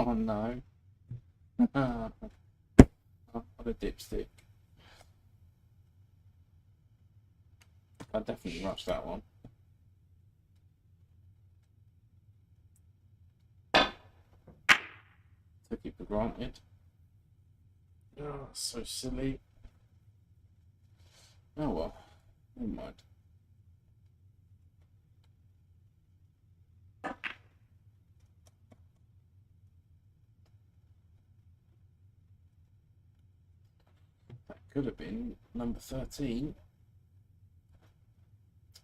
Oh no. Oh, what a dipstick. I definitely rushed that one. Took it for granted. Oh, so silly. Oh well, never mind. That could have been number 13.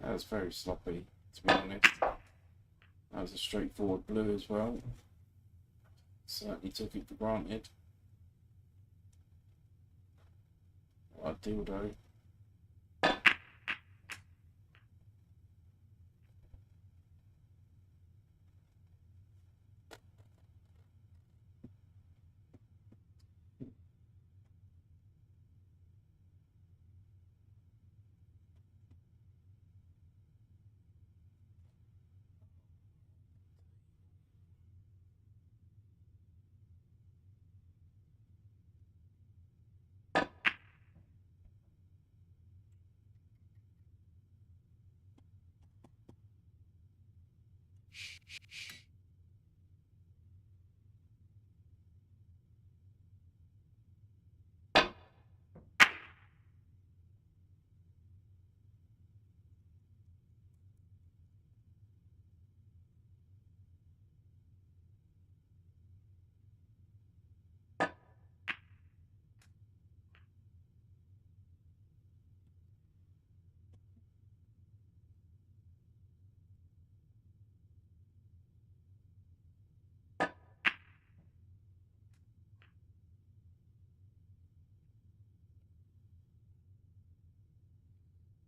That was very sloppy, to be honest. That was a straightforward blue as well. Certainly took it for granted. What a dildo.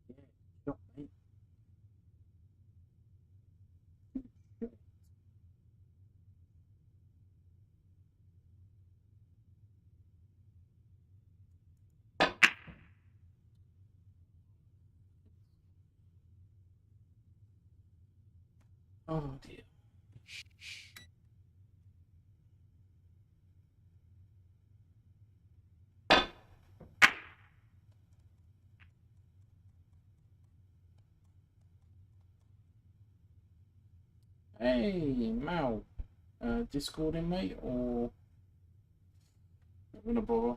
Yeah, shot, mate. Oh dear. Hey, Mal. Discording, mate, or not gonna bother?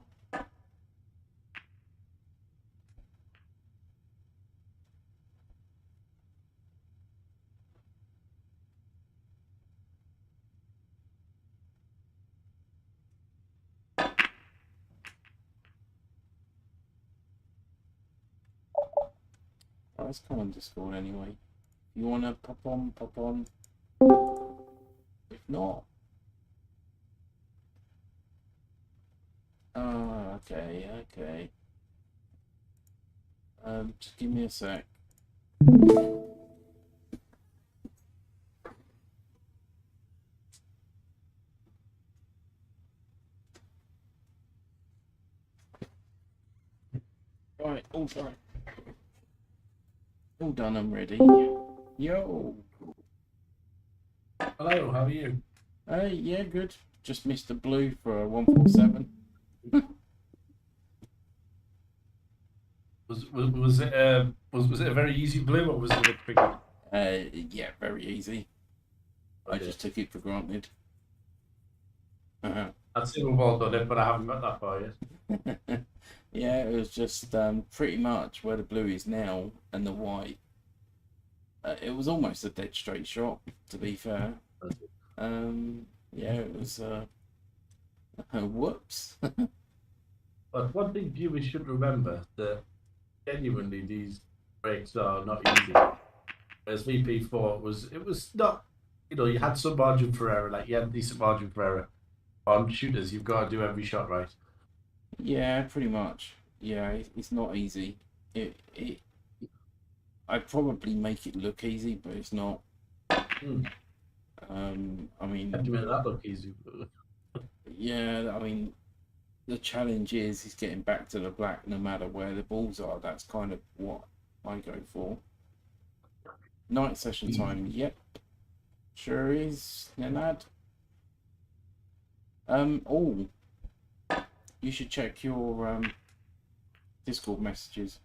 Oh, let's come on Discord anyway. You wanna pop on, pop on. If not, oh, okay, okay. Just give me a sec. Right, all done. All done. I'm ready. Yo. Hello, how are you? Yeah, good. Just missed the blue for a 147. Was it a very easy blue or was it a tricky? Yeah, very easy. I Okay. just took it for granted. Uh-huh. I'd say we've all done it, but I haven't got that far yet. Yeah, it was just pretty much where the blue is now and the white. It was almost a dead straight shot, to be fair. Yeah, it was. Whoops. But one thing viewers should remember that genuinely these breaks are not easy. As VP4 it was not, you had some margin for error, like you had decent margin for error. On shooters, you've got to do every shot right. Yeah, pretty much. Yeah, it's not easy. It. I'd probably make it look easy, but it's not. Hmm. I mean, Can't make that look easy. yeah, I mean, the challenge is getting back to the black no matter where the balls are. That's kind of what I go for. Night session time, yep. Sure is, Nenad. Oh, you should check your Discord messages.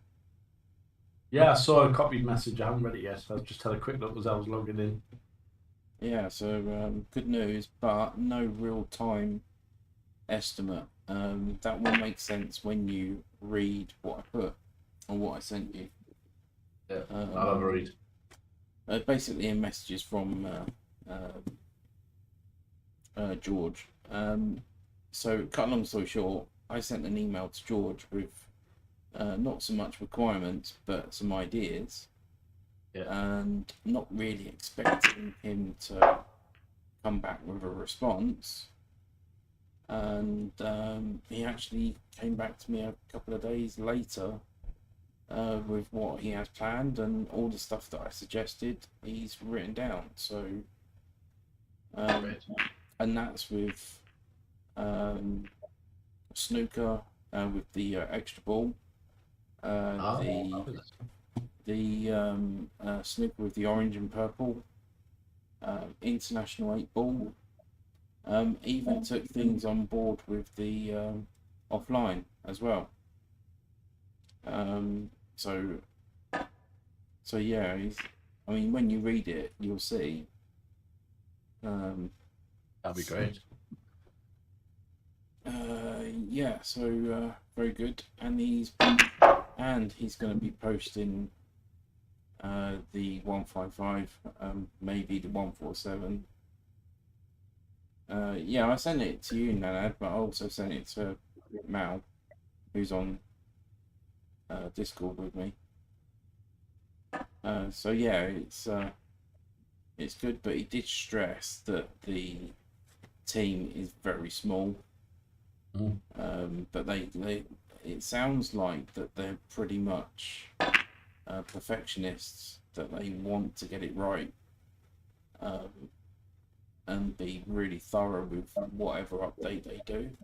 Yeah, I saw a copied message. I haven't read it yet. I've just had a quick look as I was logging in. Yeah, so good news, but no real time estimate. That will make sense when you read what I put or what I sent you. Yeah, I'll have a read. Basically, in messages from George. So, cut a long story short, I sent an email to George with not so much requirements, but some ideas, and not really expecting him to come back with a response. And he actually came back to me a couple of days later with what he has planned and all the stuff that I suggested. He's written down. So, and that's with snooker with the extra ball, the snooker with the orange and purple, international 8 ball. Even took things on board with the offline as well. So yeah, I mean, when you read it, you'll see. That'd be great. Yeah, so very good, and he's going to be posting the 155, maybe the 147. Yeah, I sent it to you, Nanad, but I also sent it to Mal, who's on Discord with me. So yeah, it's good, but he did stress that the team is very small. But it sounds like that they're pretty much perfectionists, that they want to get it right and be really thorough with whatever update they do,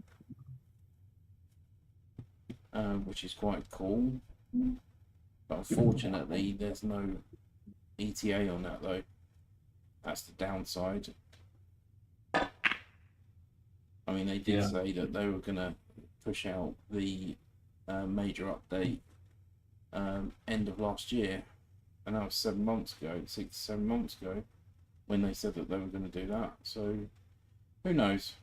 which is quite cool. But unfortunately, there's no ETA on that though. That's the downside. I mean, they did say that they were going to push out the major update end of last year, and that was 7 months ago, 6 to 7 months ago, when they said that they were going to do that. So, who knows?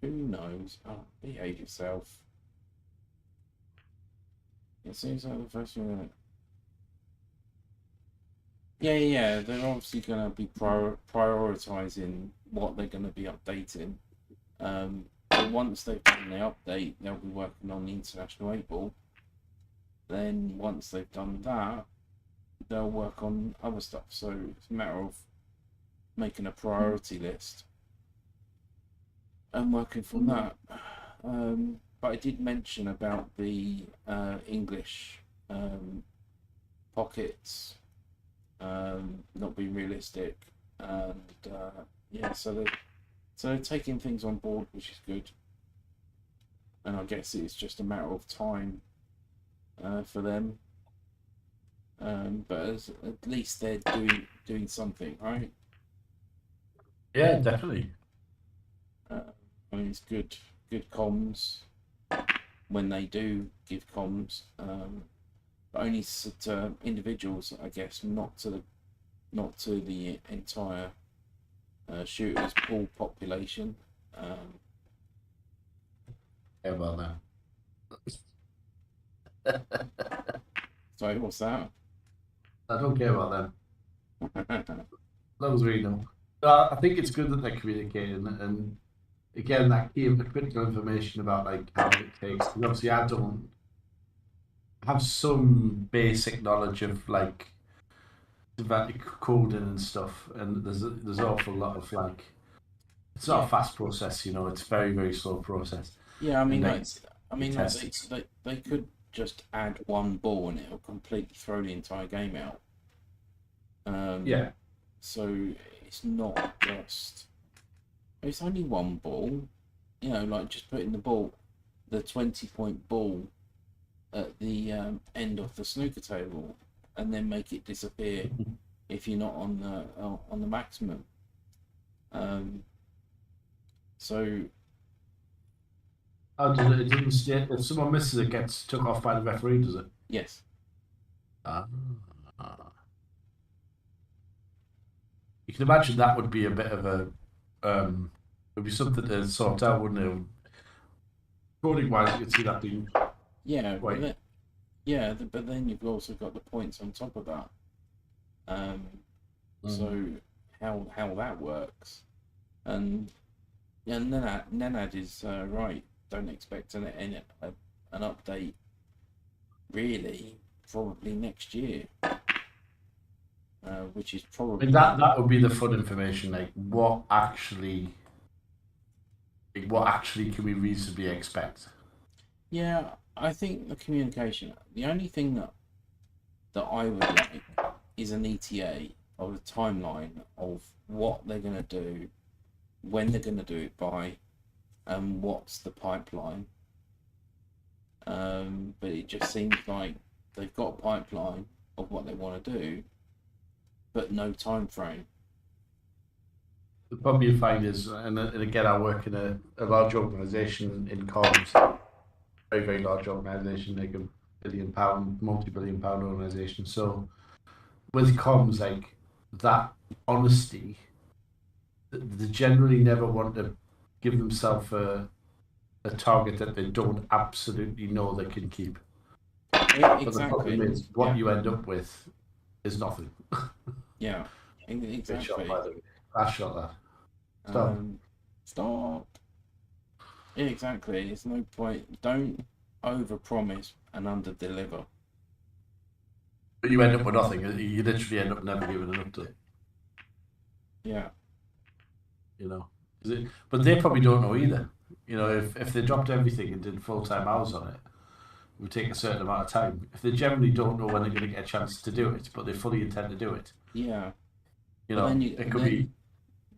Who knows? Oh, behave yourself. It seems like the first one. Yeah, they're obviously going to be prioritizing what they're going to be updating. But once they've done the update, they'll be working on the international 8 ball. Then once they've done that, they'll work on other stuff. So it's a matter of making a priority list and working from that. But I did mention about the English pockets not being realistic, and yeah, so they're taking things on board, which is good. And I guess it's just a matter of time for them. But at least they're doing something, right? Yeah, definitely. I mean, it's good comms when they do give comms, but only to individuals, I guess, not to the entire shooters pool population. How about that? Sorry, what's that? I don't care about them. That was really no. I think it's good that they're communicating, and again, that key critical information about like how long it takes. Because obviously, I don't have some basic knowledge of like coding and stuff, and there's an awful lot of like. It's not a fast process, it's very, very slow process. Yeah, I mean, they could just add one ball and it'll completely throw the entire game out. Yeah. So it's not just. It's only one ball, like just putting the 20-point ball at the end of the snooker table, and then make it disappear if you're not on the maximum. Oh, it doesn't state if someone misses it gets took off by the referee, does it? Yes. Ah. You can imagine that would be a bit of a would be something to sort out, wouldn't it? Coding wise, you could see that being Yeah, quite. but then you've also got the points on top of that. So how that works, and Nenad is right. Don't expect an update really, probably next year, which is probably that would be the fun information. Like what actually can we reasonably expect? Yeah, I think the communication. The only thing that I would like is an ETA of a timeline of what they're going to do, when they're going to do it by, and what's the pipeline. But it just seems like they've got a pipeline of what they want to do, but no time frame. The problem you find is, and again, I work in a large organisation in comms, very, very large organisation, like a multi-billion pound organisation. So with comms, like that honesty, they generally never want to give themselves a target that they don't absolutely know they can keep. Exactly. But the problem is, what you end up with is nothing. Yeah, exactly. Shot, by the way. I shot that. Stop. Stop. Yeah, exactly. It's no point. Don't overpromise and underdeliver. But you end up with nothing. You literally end up never giving an update. Yeah. You know, but they probably don't know either. You know, if they dropped everything and did full-time hours on it, it would take a certain amount of time. If they generally don't know when they're going to get a chance to do it, but they fully intend to do it. Yeah. You know, it could be.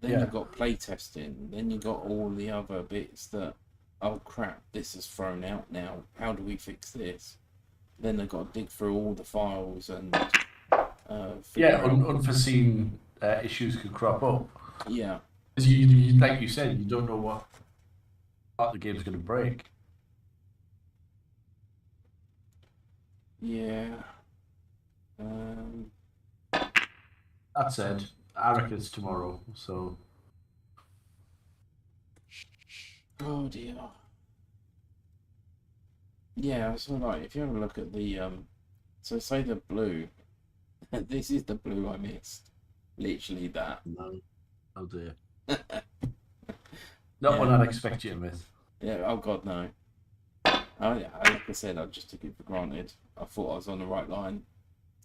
Then you've got playtesting. Then you've got all the other bits that, oh crap, this is thrown out now. How do we fix this? Then they've got to dig through all the files and unforeseen issues could crop up. Yeah. Because you, like you said, you don't know what part the game's going to break. Yeah. That said, I reckon it's tomorrow, so. Oh dear. Yeah, so like if you have a look at the so say the blue, this is the blue I missed. Literally that. No. Oh dear. Not one I'd expect you to miss. Yeah, oh god no. Like I said, I just took it for granted. I thought I was on the right line,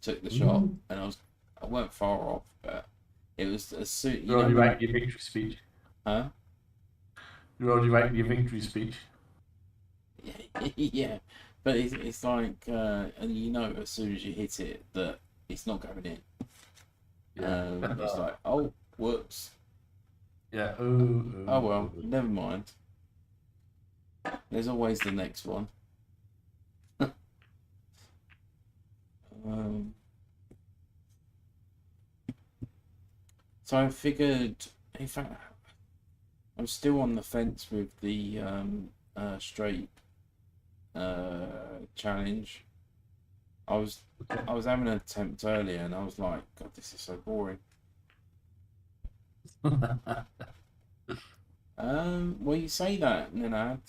took the shot, and I weren't far off, but it was a suit. You're already writing your victory speech. Huh? You're already writing your victory speech. Yeah, but it's like, and you know, as soon as you hit it, that it's not going in. Yeah. It's like, oh, whoops. Yeah. Oh well, never mind. There's always the next one. So I figured, in fact, I'm still on the fence with the straight challenge. I was having an attempt earlier, and I was like, God, this is so boring. Well, you say that, Nenad.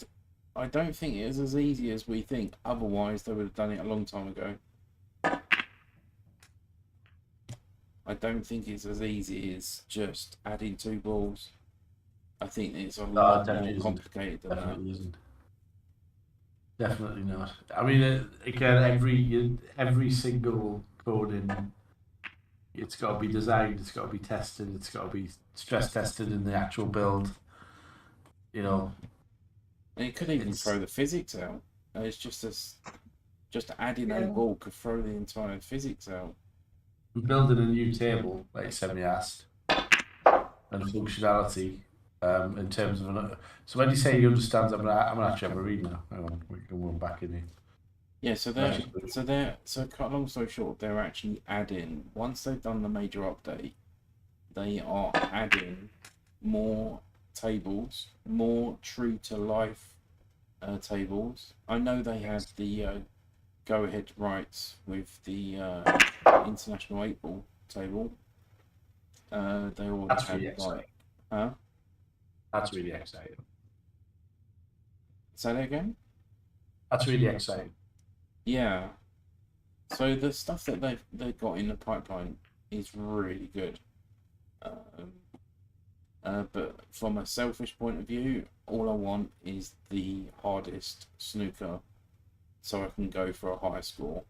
I don't think it is as easy as we think. Otherwise, they would have done it a long time ago. I don't think it's as easy as just adding 2 balls. I think it's a lot more complicated than that. Isn't. Definitely not. I mean, again, every single coding, it's got to be designed, it's got to be tested, it's got to be stress tested in the actual build. You know, and it could even throw the physics out. It's just adding a ball could throw the entire physics out. Building a new table, like Semi asked, and functionality. In terms of so when you say he understands, I'm gonna actually have a read now. Hang on, we can run back in here. Yeah, so cut long story short, they're actually adding, once they've done the major update, they are adding more tables, more true to life tables. I know they had the go ahead rights with the International 8 Ball table. They already That's had really like, exciting. huh? That's really exciting. Say that again? That's really exciting. Yeah. So the stuff that they've got in the pipeline is really good. But from a selfish point of view, all I want is the hardest snooker, so I can go for a high score.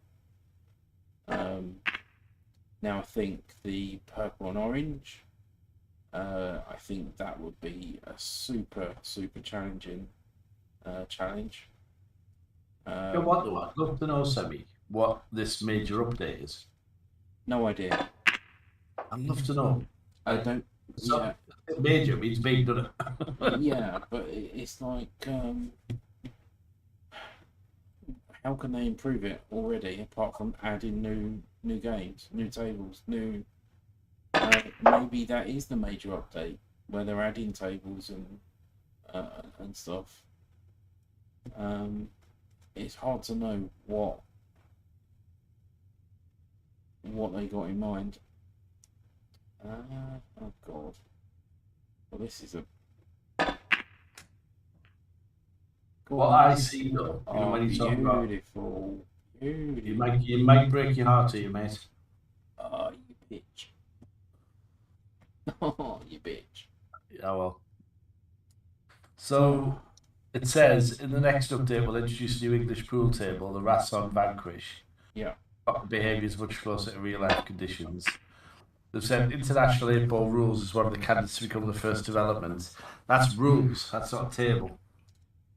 Now I think the purple and orange, I think that would be a super challenging challenge. You know what though? I'd love to know, Sammy, what this major update is. No idea. I'd love to know. I don't. Yeah, Major means big, doesn't it? yeah, but it's like, how can they improve it already? Apart from adding new games, new tables, new. Maybe that is the major update where they're adding tables and stuff. It's hard to know what they got in mind. Oh god. Well, this is a. What I see though, you know, when you talk about beautiful. you might break your heart here, mate. Oh, you bitch. Oh, you bitch. Yeah, well. So it says in the next update we'll introduce a new English pool table, the Rasson Vanquish. Yeah. Behaviour is much closer to real life conditions. They've said international 8-ball rules is one of the candidates to become the first development. That's rules. That's not a table.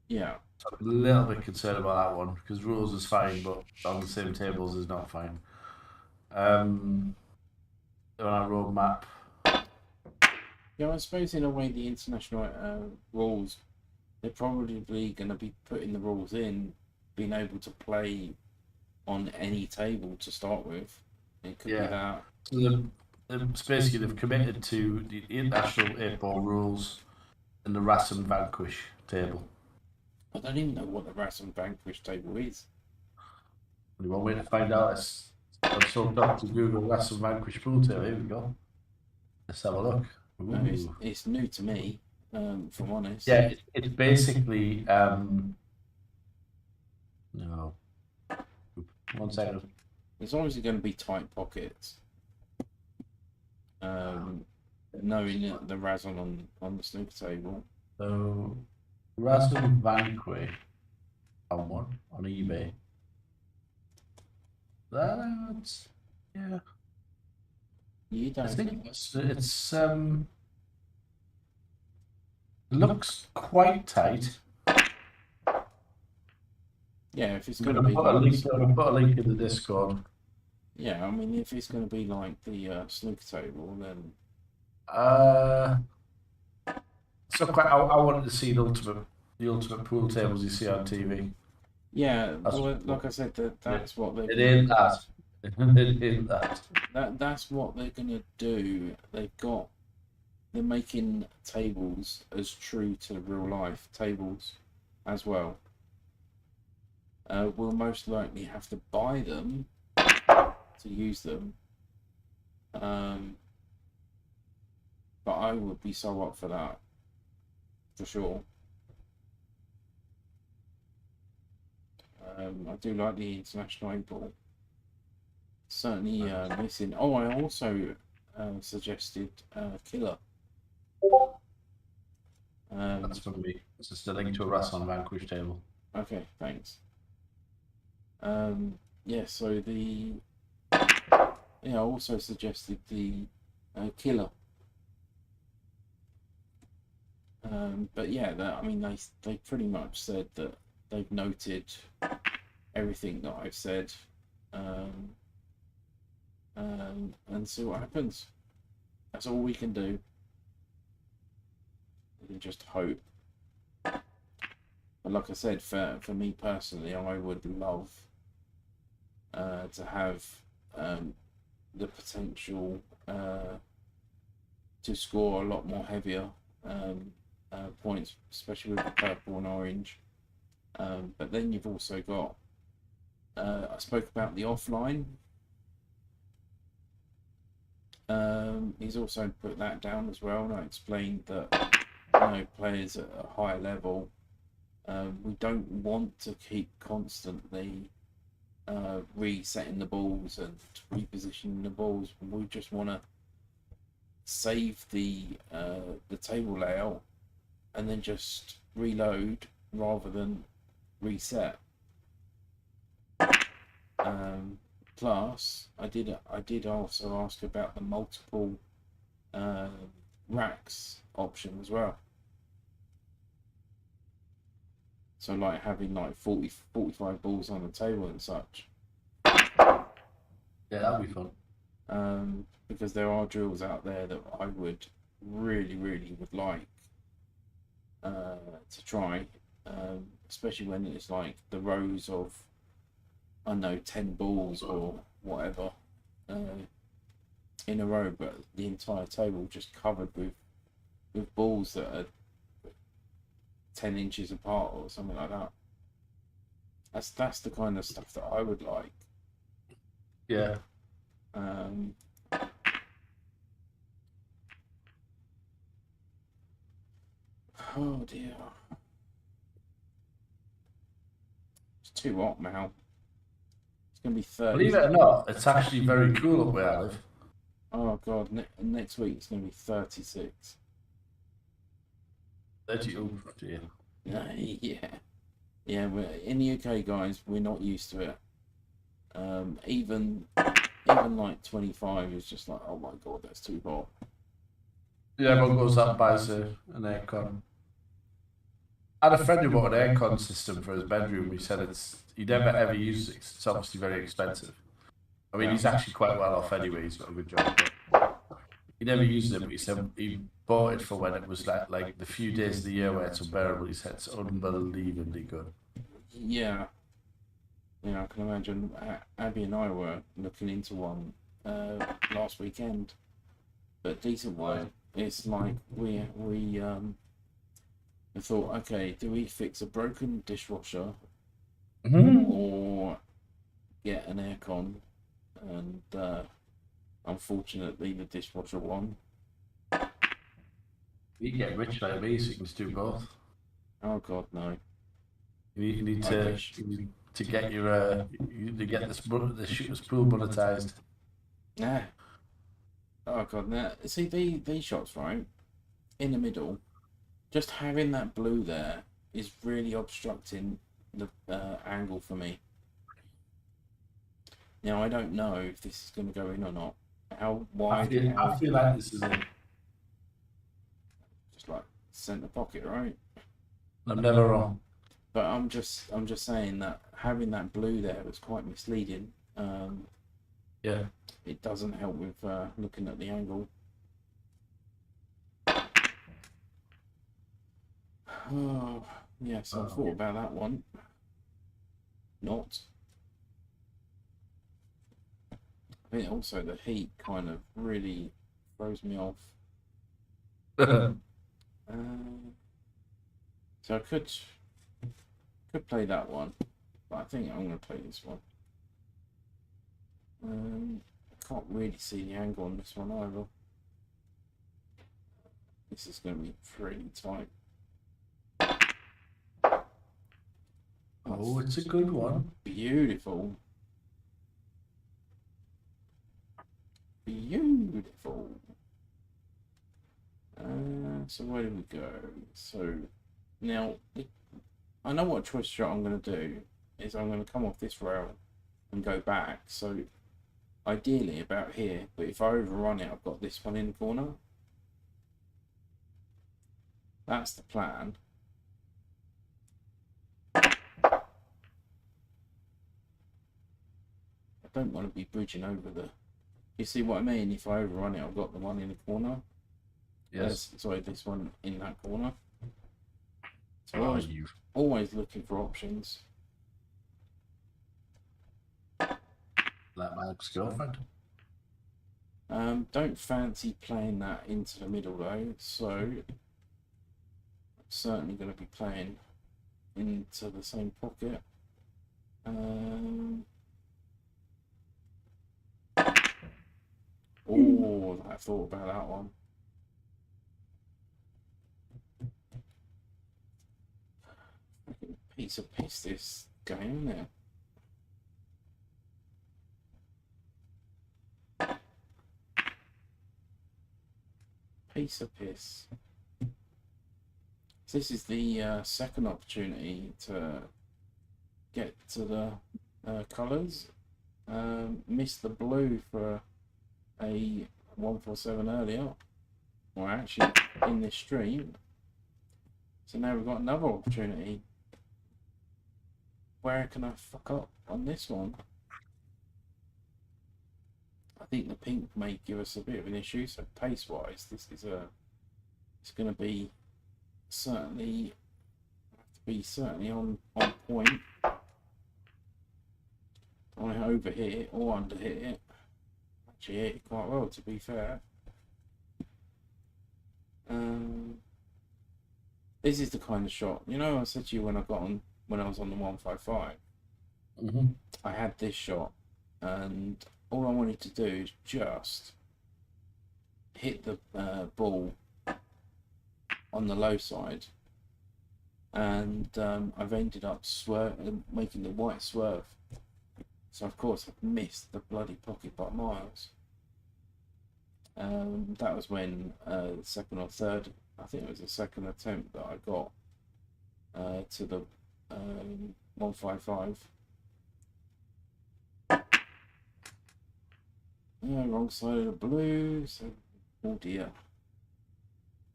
Yeah. So I'm a little bit concerned about that one because rules is fine, but on the same tables is not fine. On our roadmap. Yeah, I suppose in a way the international rules, they're probably going to be putting the rules in, being able to play on any table to start with. It could be that. So basically they've committed to the international 8-ball rules and the Rasson Vanquish table. I don't even know what the Rasson Vanquish table is. Only one way to find out is I've looked up to Google Rasson Vanquish pool table. Here we go. Let's have a look. No, it's new to me, if I'm honest. Yeah, it's basically no. One second. There's obviously going to be tight pockets. Knowing the Rasson on the snooker table. So Rasson Vanquish on eBay. That's yeah. You don't. I think it's looks quite tight. Yeah, if it's going to be put a link in the Discord. Yeah, I mean, if it's going to be like the snooker table, then so quite. I wanted to see the ultimate pool tables you see on TV. Yeah, well, like I said, that's what they're. It ain't that. It ain't that. That's what they're gonna do. They're making tables as true to real life tables as well. We'll most likely have to buy them to use them. But I would be so up for that, for sure. I do like the international 8-ball. Certainly missing. Oh, I also suggested Killer. That's from me. It's just a link to a Rasson Vanquish table. Okay, thanks. Yeah, so I also suggested the Killer. But yeah, I mean, they pretty much said that they've noted everything that I've said, and see what happens. That's all we can do. We can just hope. But like I said, for me personally, I would love to have the potential to score a lot more heavier points, especially with the purple and orange. But then you've also got, I spoke about the offline. He's also put that down as well, and I explained that players at a higher level, we don't want to keep constantly resetting the balls and repositioning the balls. We just want to save the table layout and then just reload rather than reset. Plus, I did also ask about the multiple racks option as well. So like having like 40, 45 balls on the table and such. Yeah, that'd be fun. Because there are drills out there that I would really would like to try, especially when it's like the rows of, I don't know, 10 balls or whatever in a row, but the entire table just covered with balls that are 10 inches apart or something like that. That's the kind of stuff that I would like. Yeah. Oh dear. It's too hot now. It's going to be 30. Believe it or not, it's actually very cool up where I live. Oh god, next week it's going to be 36. 30, oh dear. Yeah, we're in the UK, guys. We're not used to it. Even like 25 is just like, oh my god, that's too hot. Yeah, everyone goes up, buys an aircon. I had a friend who bought an aircon system for his bedroom. He said he never ever used it. It's obviously very expensive. I mean, he's actually quite well off anyway. He's got a good job. But he never used it, but he said he bought it for when it was like the few days of the year where it's unbearable. He said it's unbelievably good. Yeah, I can imagine. Abby and I were looking into one last weekend, but decent one. It's like we thought, okay, do we fix a broken dishwasher or get an aircon? And unfortunately, the dishwasher won. You get rich like me, so you can just do both. Oh god, no! You need to get your the shooter's pool monetized. Yeah. Oh god, now see these shots right in the middle. Just having that blue there is really obstructing the angle for me. Now I don't know if this is going to go in or not. How wide? I feel like this is it. Just like centre pocket, right? I'm never wrong. But I'm just saying that having that blue there was quite misleading. Yeah. It doesn't help with looking at the angle. Oh, yes, I thought about that one. Not. I think also the heat kind of really throws me off. So I could play that one, but I think I'm going to play this one. I can't really see the angle on this one either. This is going to be pretty tight. Oh, it's a good one. Beautiful. Beautiful. So where do we go? So now I know what choice shot I'm going to do is I'm going to come off this rail and go back. So ideally about here, but if I overrun it, I've got this one in the corner. That's the plan. I don't want to be bridging over the... You see what I mean? If I overrun it, I've got the one in the corner. Yes. Sorry, this one in that corner. So always looking for options. Like my ex-girlfriend. Don't fancy playing that into the middle though, so certainly going to be playing into the same pocket. Oh, I thought about that one. Piece of piss, this game, isn't it? Piece of piss. This is the second opportunity to get to the colours. Missed the blue for a 147 earlier, or actually in this stream. So now we've got another opportunity. Where can I fuck up on this one? I think the pink may give us a bit of an issue. So pace-wise, this is it's going to be certainly on point. I want to overhit it or underhit it. Actually hit it quite well, to be fair. This is the kind of shot, you know, I said to you when I was on the 155. Mm-hmm. I had this shot, and all I wanted to do is just hit the ball on the low side, and I've ended up making the white swerve. So of course I've missed the bloody pocket by miles. That was when second or third, I think it was the second attempt that I got to the 155. Wrong side of the blue, so oh dear.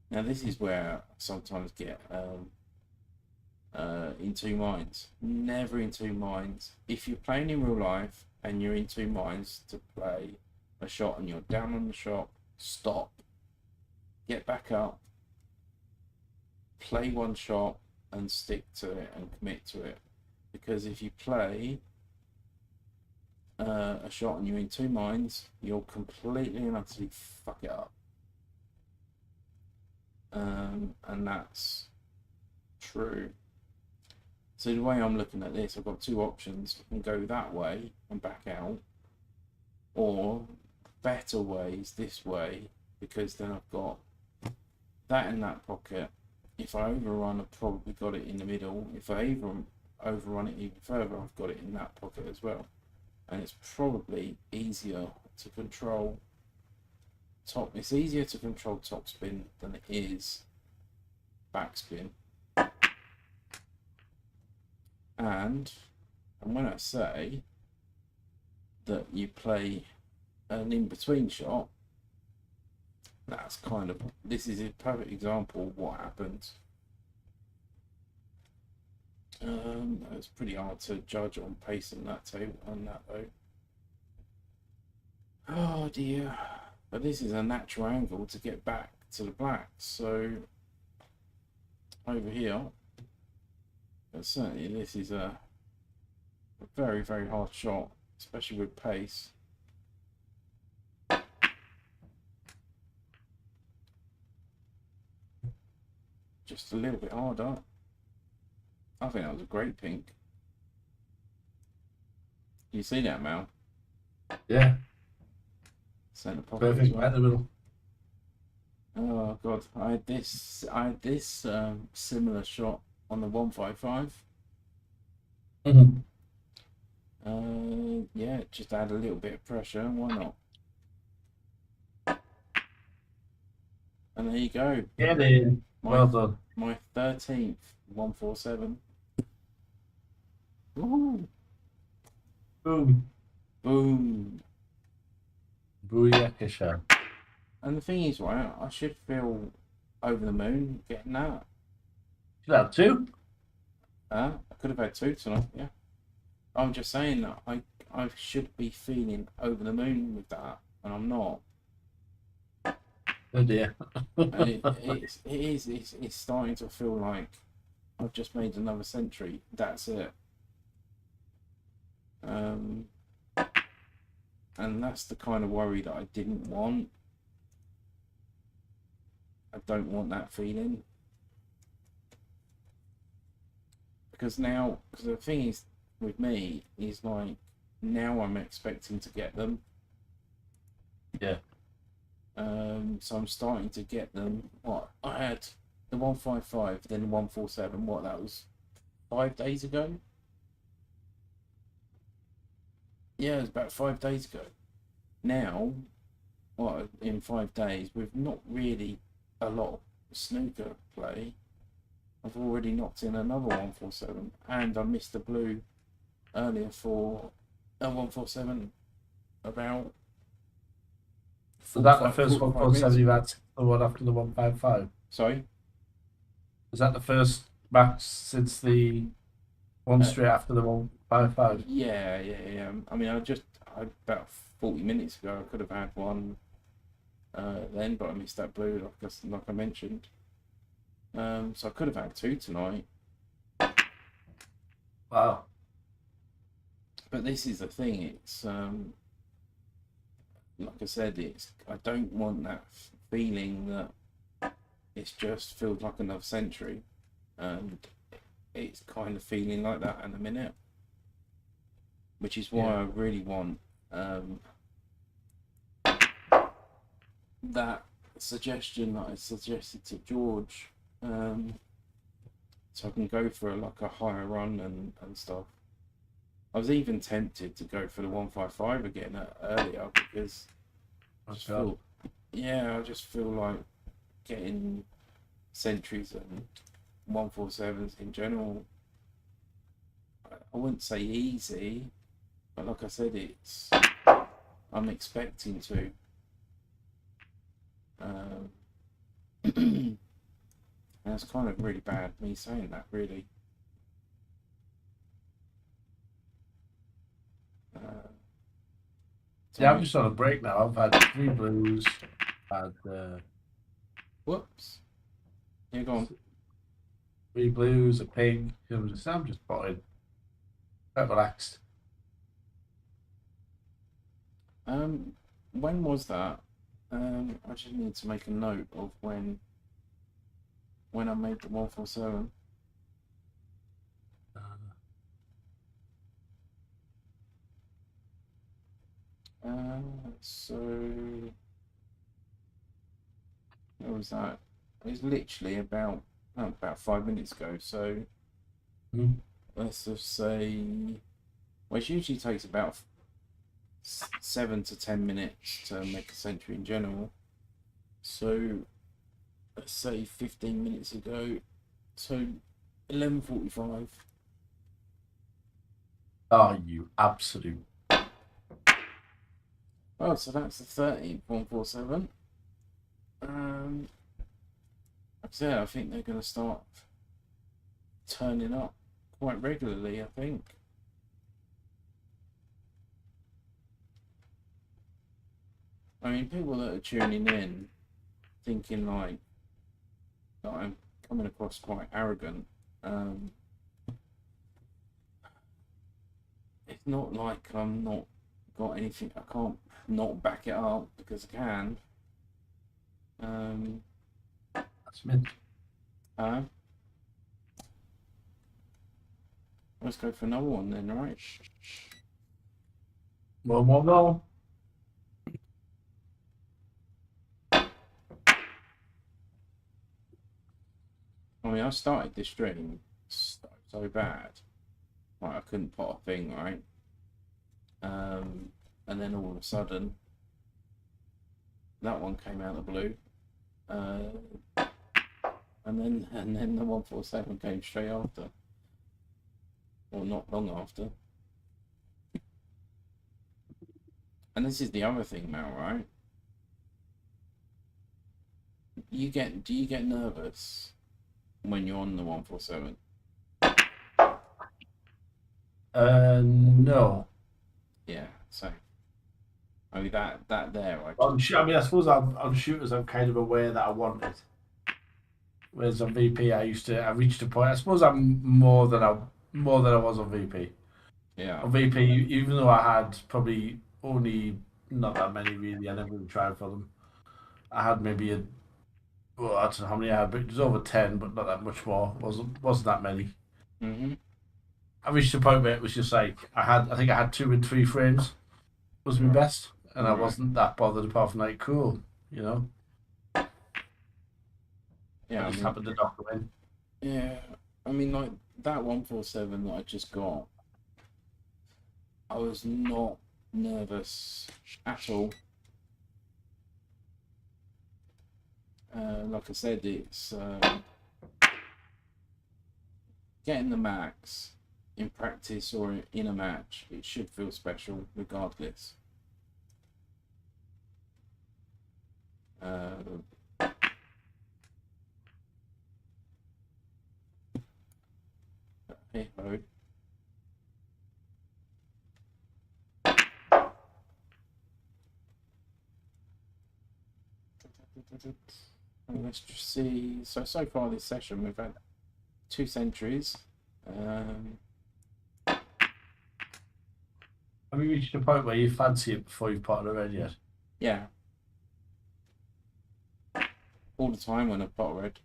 Now this is where I sometimes get in two minds. Never in two minds. If you're playing in real life and you're in two minds to play a shot and you're down on the shot, stop. Get back up. Play one shot and stick to it and commit to it. Because if you play a shot and you're in two minds, you'll completely and utterly fuck it up. And that's true. So the way I'm looking at this, I've got two options. I can go that way and back out, or better ways this way, because then I've got that in that pocket. If I overrun, I've probably got it in the middle. If I overrun it even further, I've got it in that pocket as well. And it's probably easier to control top. It's easier to control topspin than it is backspin. And when I say that you play an in-between shot, that's kind of, this is a perfect example of what happens. It's pretty hard to judge on pace on that though. Oh dear. But this is a natural angle to get back to the black. So over here, but certainly this is a very, very hard shot, especially with pace. Just a little bit harder. I think that was a great pink. You see that, Mal? Yeah. Centre pocket. Perfect, right in the middle. Oh god, I had this similar shot on the 155. Mm-hmm. Yeah, just add a little bit of pressure. Why not? And there you go. Get in. Well done. My 13th 147. Ooh. Boom. Boom. Booyakasha. And the thing is, right, I should feel over the moon getting that. Should have two. I could have had two tonight, yeah. I'm just saying that I should be feeling over the moon with that, and I'm not. Oh dear. And it's starting to feel like I've just made another century. That's it. And that's the kind of worry that I didn't want. I don't want that feeling. because the thing is with me is like now I'm expecting to get them. Yeah. So I'm starting to get them. What I had the 155, then the 147. What that was 5 days ago. Yeah, it was about 5 days ago. Now, what in 5 days with not really a lot of snooker play. I've already knocked in another 147, and I missed the blue earlier for a 147 about Was that the first 45 minutes 147 you've ago. had, the one after the 155? Sorry? Was that the first match since the one Uh, straight after the 155? yeah. I mean, about 40 minutes ago, I could have had one then, but I missed that blue, like I mentioned. So I could have had two tonight. Wow. But this is the thing, it's like I said, I don't want that feeling that it's just feels like another century, and it's kind of feeling like that in a minute, which is why I really want that suggestion that I suggested to George, so I can go for a higher run and stuff. I was even tempted to go for the 155 again earlier because I just feel like getting centuries and 147s in general. I wouldn't say easy, but like I said, I'm expecting to. And it's kind of really bad me saying that, really. Yeah, I'm just on a break now. I've had 3 blues, had whoops. Yeah, go on. 3 blues, a pink. I'm just potting. Quite relaxed. When was that? I just need to make a note of when I made the 147. So what was that? It was literally about 5 minutes ago. So let's just say, well, it usually takes about 7 to 10 minutes to make a century in general. So let's say 15 minutes ago. So 11:45. Oh, you absolute. Oh, so that's the 13th 147. I think they're going to start turning up quite regularly, I think. I mean, people that are tuning in thinking like that I'm coming across quite arrogant. It's not like I'm not got anything. I can't not back it up because I can. That's mint. Let's go for another one then, right? Well. I mean, I started this stream so bad, like I couldn't pot a thing, right? And then all of a sudden, that one came out of the blue, and then the 147 came straight after, or not long after. And this is the other thing, Mal, right? Do you get nervous when you're on the 147? No. Yeah, so I mean that there. I suppose on shooters, I'm kind of aware that I want it. Whereas on VP, I reached a point. I suppose I'm more than I was on VP. Yeah. On VP, even though I had probably only not that many really, I never really tried for them. I had maybe I don't know how many I had, but it was over 10, but not that much more. Wasn't that many. Mhm. I reached a point where it was just like I think I had 2 and 3 frames was my best, and I wasn't that bothered apart from like cool, you know. Yeah, I just happened to knock them in. Yeah, I mean, like that 147 that I just got, I was not nervous at all. Like I said, it's getting the max in practice or in a match. It should feel special regardless. Hey ho. Let's just see. So far this session, we've had 2 centuries. Have you reached a point where you fancy it before you've potted a red yet? Yeah. All the time when I pot red.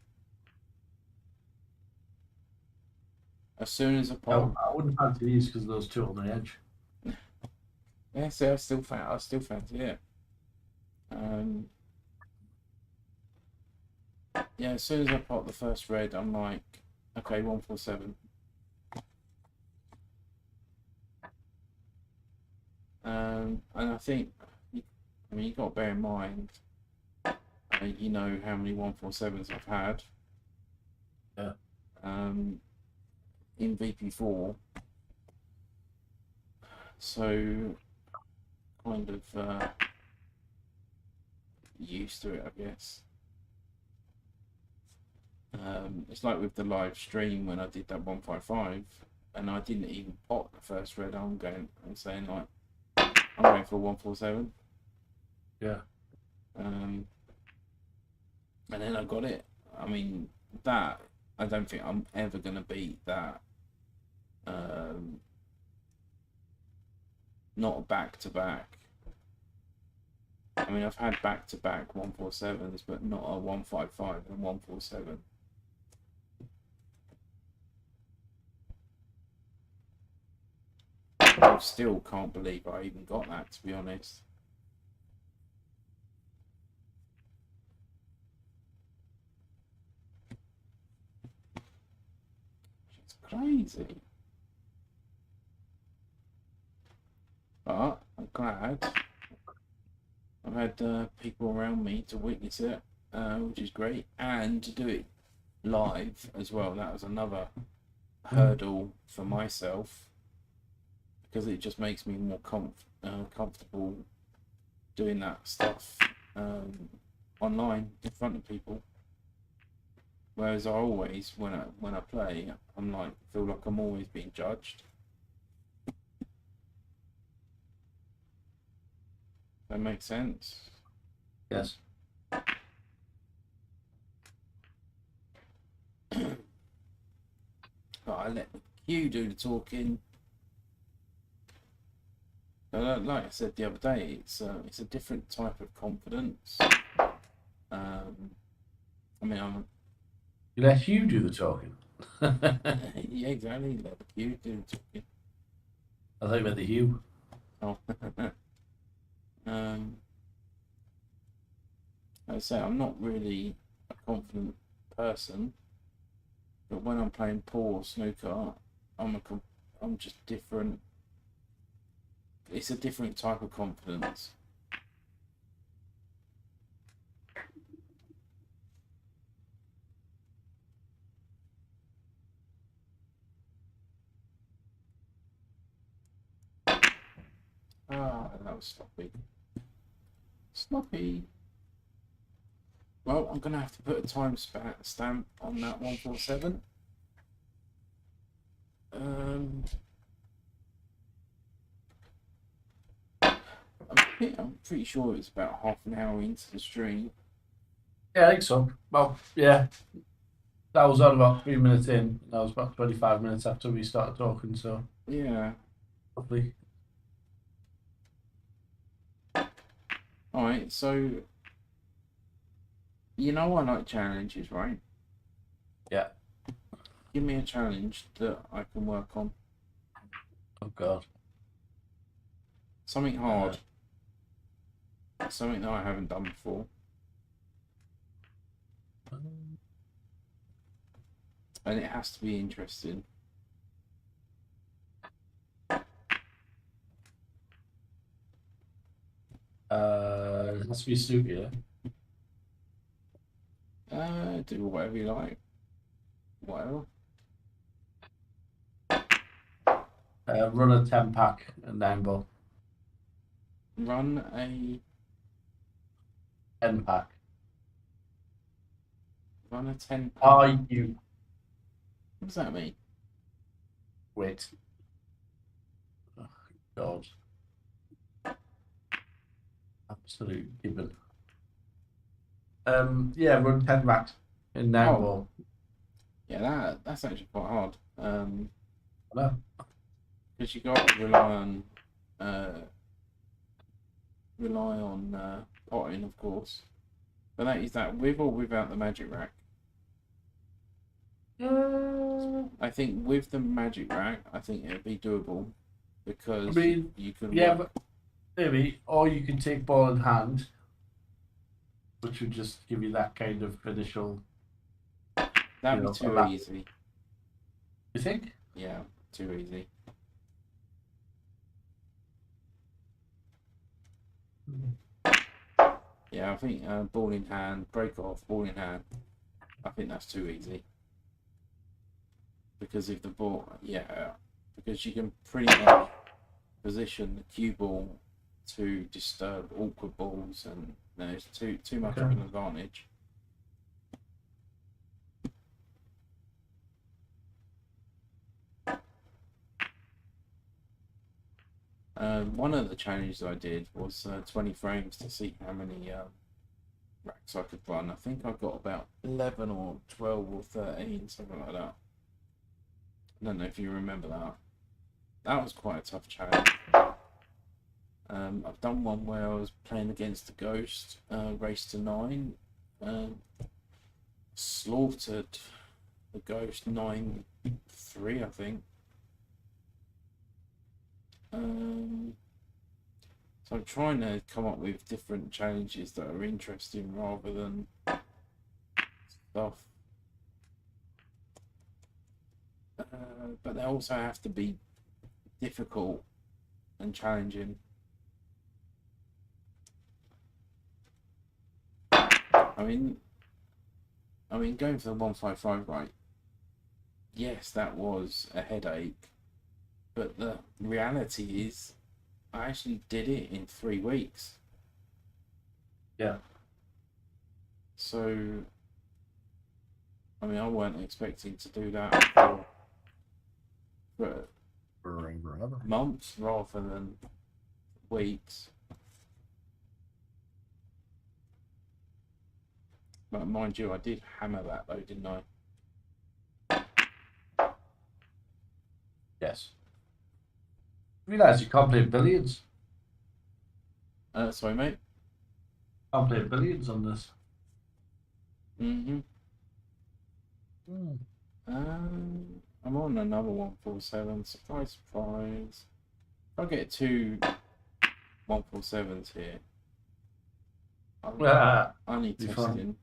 As soon as I pot. I wouldn't fancy these because of those 2 on the edge. Yeah, see, I still fancy it. Yeah, as soon as I pot the first red, I'm like, okay, 147. And I think, I mean, you got to bear in mind, you know how many 147s I've had. Yeah. In VP4. So, kind of used to it, I guess. It's like with the live stream when I did that 155, and I didn't even pot the first red. I'm saying like, I'm going for 147. Yeah. And then I got it. I mean, that, I don't think I'm ever going to beat that. Not back to back. I mean, I've had back to back 147s, but not a 155 and 147. I still can't believe I even got that, to be honest. It's crazy. But I'm glad I've had people around me to witness it, which is great, and to do it live as well. That was another hurdle for myself, because it just makes me more comfortable doing that stuff online in front of people. Whereas I always, when I play, I'm like, feel like I'm always being judged. That makes sense. Yes. But I let you do the talking. Like I said the other day, it's a different type of confidence. I mean, You let you do the talking. yeah, exactly. Let you do the talking. I thought you meant the Hugh. Oh. I say I'm not really a confident person, but when I'm playing pool or snooker, I'm just different. It's a different type of confidence. Ah, that was sloppy. Sloppy. Well, I'm gonna have to put a time stamp on that 147. I'm pretty sure it's about half an hour into the stream. Yeah, I think so. Well, yeah. That was on about 3 minutes in. That was about 25 minutes after we started talking, so. Yeah. Lovely. Alright, so you know I like challenges, right? Yeah. Give me a challenge that I can work on. Oh God. Something hard. Something that I haven't done before. And it has to be interesting. It has to be Snooker. Do whatever you like. Whatever. Run a 10-pack and 9-ball. Run a 10-pack. Run a 10. Are you? What does that mean? Wait. Oh, God. Absolute gibbon. Yeah, run 10 pack in 9-ball. Yeah, that's actually quite hard. Hello. Because you got to rely on potting, of course. But is that with or without the magic rack? I think with the magic rack, I think it'd be doable because you can. Yeah, but maybe, or you can take ball in hand, which would just give you that kind of initial. That'd be too easy. You think? Yeah, too easy. Yeah, I think ball in hand, break off, ball in hand. I think that's too easy. Because if the ball, because you can pretty much position the cue ball to disturb awkward balls, and it's too much of an advantage. One of the challenges I did was 20 frames to see how many racks I could run. I think I got about 11 or 12 or 13, something like that. I don't know if you remember that. That was quite a tough challenge. I've done one where I was playing against the Ghost, race to 9. Slaughtered the Ghost 9-3, I think. So I'm trying to come up with different challenges that are interesting rather than stuff. But they also have to be difficult and challenging. I mean, going for the 155 right. Yes, that was a headache, but the reality is, I actually did it in 3 weeks. Yeah. So, I weren't expecting to do that for months rather than weeks. But mind you, I did hammer that though, didn't I? Yes. Realise you can't play billiards. Sorry, mate. Can't play billiards on this. I'm on another 147. Surprise, surprise. I'll get 2 147s here. I need testing. Fun.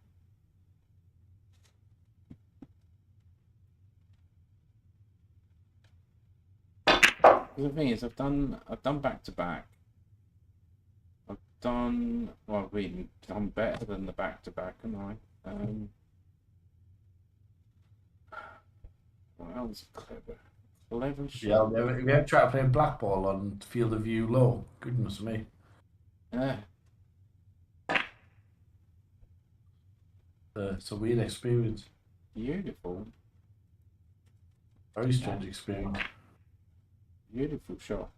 The thing is, I've done back to back. I've done better than the back to back, haven't I? Well, that was clever shot. Yeah, we have tried to play blackball on field of view low. Goodness me. Yeah. It's a weird experience. Beautiful. Very strange experience. Beautiful shot.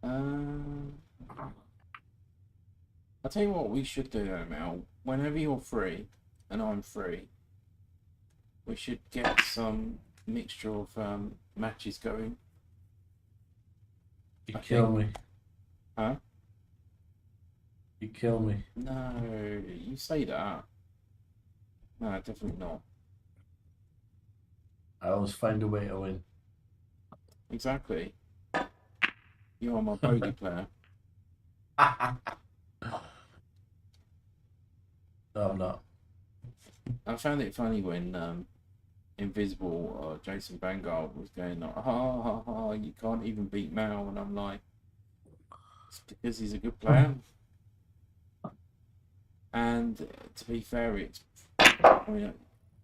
I'll tell you what we should do though, Mel. Whenever you're free and I'm free, we should get some mixture of matches going. You kill me. Huh? You kill me. No, you say that. No, definitely not. I always find a way to win. Exactly. You are my bogey player. No, I'm not. I found it funny when Invisible or Jason Vanguard was going like, ha ha ha, you can't even beat Mal, and I'm like, it's because he's a good player. And to be fair, I mean,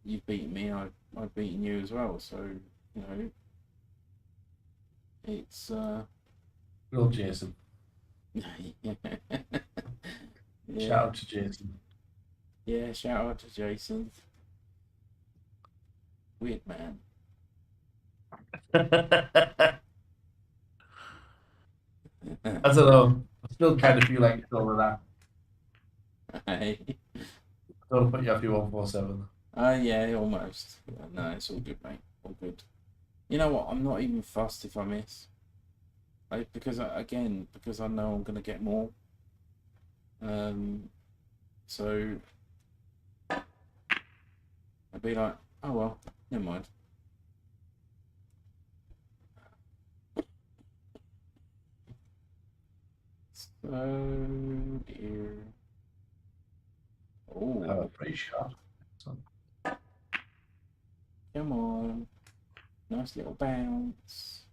you've beaten me, I've beaten you as well, so you know, it's Real Jason. yeah. Shout Yeah, out to Jason. yeah. Shout out to Jason. Weird man. I don't know. I still kind of feel like it's all of that. Hey. Don't put you off your 147. Yeah, almost. Yeah, no, it's all good, mate. All good. You know what? I'm not even fussed if I miss. Because I know I'm gonna get more. Um, so I'd be like, oh well, never mind. So dear. I have a Oh, pretty shot. So, come on. Nice little bounce.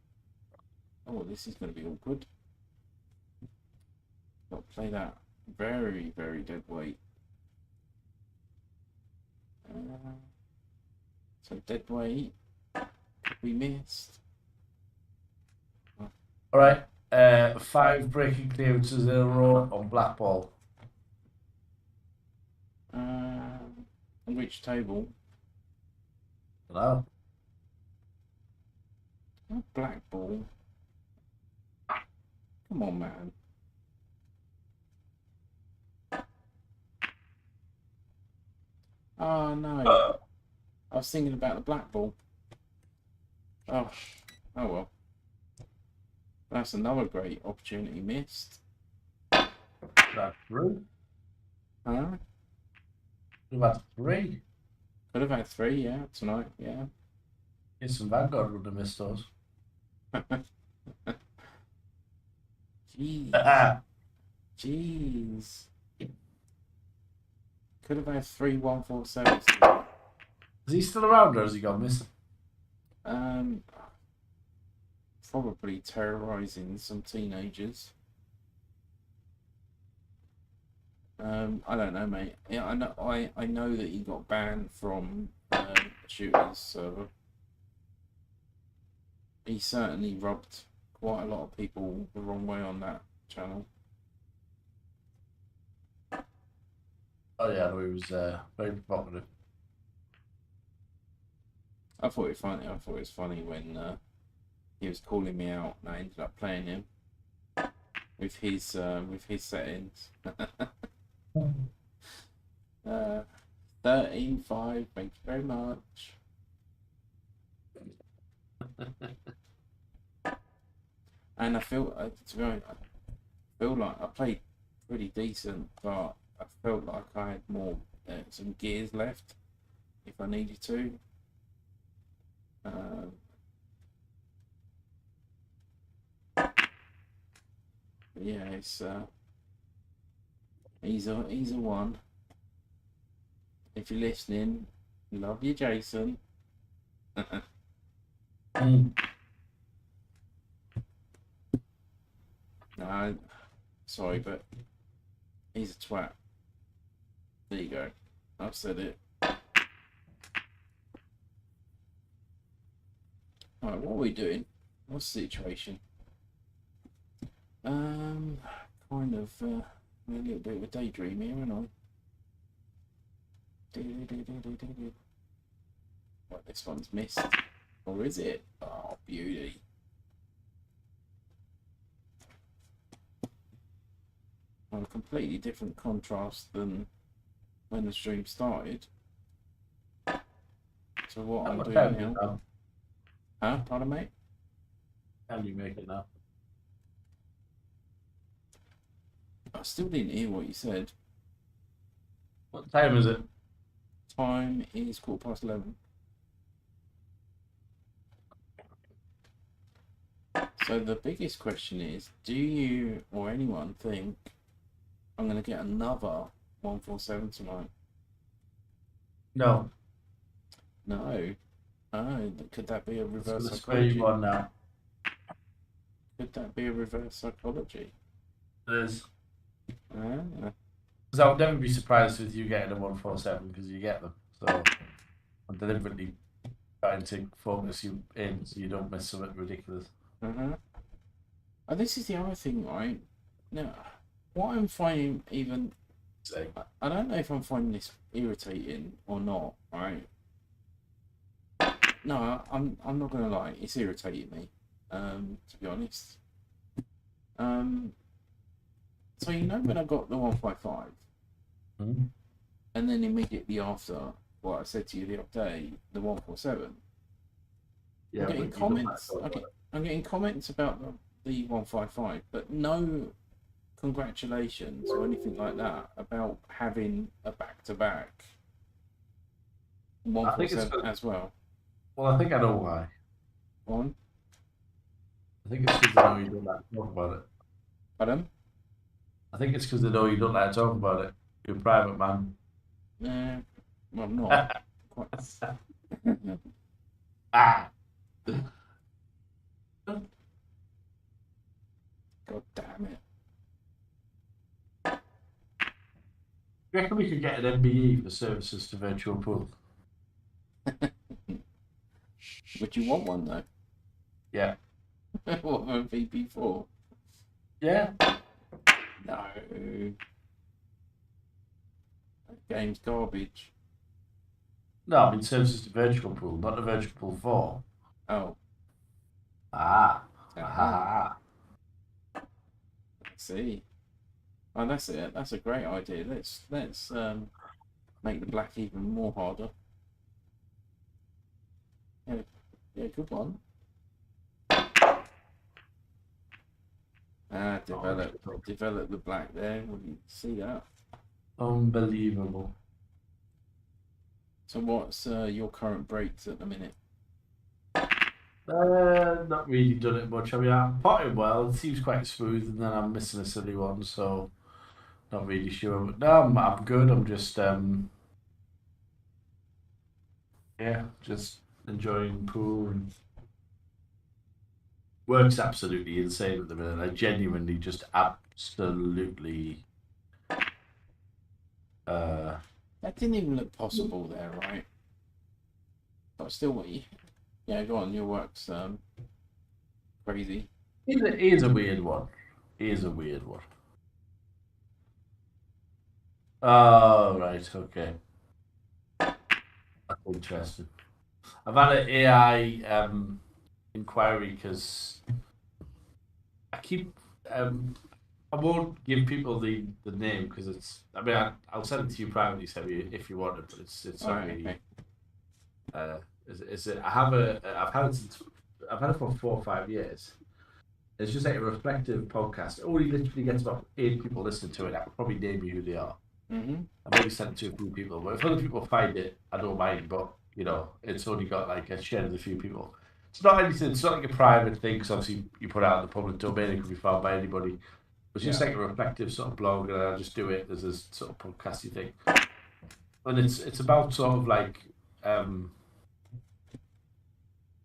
Oh, this is gonna be awkward. Got to play that very, very dead weight. Uh, so dead weight. We missed. all right. 5 breaking clearances in a row on black ball. On which table? Hello. Oh, black ball. Come on, man. Oh no. I was thinking about the black ball. Oh, oh well. That's another great opportunity missed. That's 3. Huh? We've had 3. Could have had 3, yeah, tonight, yeah. Jason Vanguard would have missed those. Jeez. Jeez. Could have had 3 147s. Is he still around or has he gone missing? Um, Probably terrorizing some teenagers. I don't know, mate. Yeah, I know. I know that he got banned from shooters server. He certainly rubbed quite a lot of people the wrong way on that channel. Oh yeah, no, he was very provocative. I thought it funny. I thought it was funny when he was calling me out, and I ended up playing him with his settings. 13-5. Thank you very much. And I feel, to be honest, I feel like I played pretty decent, but I felt like I had more some gears left if I needed to. Yeah, it's he's a one. If you're listening, love you, Jason. No, sorry, but he's a twat. There you go. I've said it. Alright, what are we doing? What's the situation? Kind of a little bit of a daydream here, aren't I? What, this one's missed. Or is it? Oh, beauty. Well, a completely different contrast than when the stream started. So what I'm doing now. Huh? Pardon, mate? Can you make it now? I still didn't hear what you said. What time is it? Time is 11:15. So the biggest question is, do you or anyone think I'm going to get another 147 tonight? No. No. Oh, could that be a It's reverse gonna spray psychology? you on now. Could that be a reverse psychology? It is. Ah, Because I would never be surprised with you getting a 147 because you get them. So I'm deliberately trying to focus you in so you don't miss something ridiculous. uh-huh. And this is the other thing, right? Now, what I'm finding even... So, I don't know if I'm finding this irritating or not, right? No, I'm not gonna lie, it's irritating me, to be honest. So you know when I got the 155, and then immediately after what I said to you the other day, the 147. yeah, I'm getting but you don't comments. like talking I'm getting comments about the 155, but no congratulations or anything like that about having a back-to-back I think it's 147 as well. well, I think I know why. On, I think it's because they know you don't like to talk about it. pardon? I think it's because they know you don't like to talk about it. You're a private man. Well, I'm not. Quite. Ah! God damn it. You reckon we could get an MBE for services to virtual pool? Would you want one though? Yeah. What, a VP4? Yeah. No. That game's garbage. No, I mean services to virtual pool, not the virtual pool 4. Oh, Ah. uh-huh. Ah. I see. Oh, that's it. That's a great idea. Let's make the black even more harder. Yeah, yeah, good one. Develop the black there. Will you see that? Unbelievable. So what's your current breaks at the minute? Not really done it much. I mean, I'm potting well. It seems quite smooth, and then I'm missing a silly one, so not really sure. But no, I'm good. I'm just yeah, just enjoying pool and work's absolutely insane at the minute. I genuinely just absolutely That didn't even look possible there, right? But still, yeah, go on. Your work's crazy. he is a weird one. He is a weird one. Oh right, okay. That's interesting. I've had an AI inquiry because I keep I won't give people the name because it's. I mean, I'll send it to you privately, Sebby, if you want it. But it's not Alright, really. okay. Is it? I've had it since. I've had it for 4 or 5 years. It's just like a reflective podcast. It only literally gets about 8 people listening to it. I could probably name you who they are. Mm-hmm. I've maybe sent it to a few people, but if other people find it, I don't mind. But you know, it's only got like a share of a few people. It's not anything. It's not like a private thing. Because obviously, you put it out in the public domain. It can be found by anybody. It's just Yeah. like a reflective sort of blog, and I just do it as a sort of podcasty thing. And it's about sort of like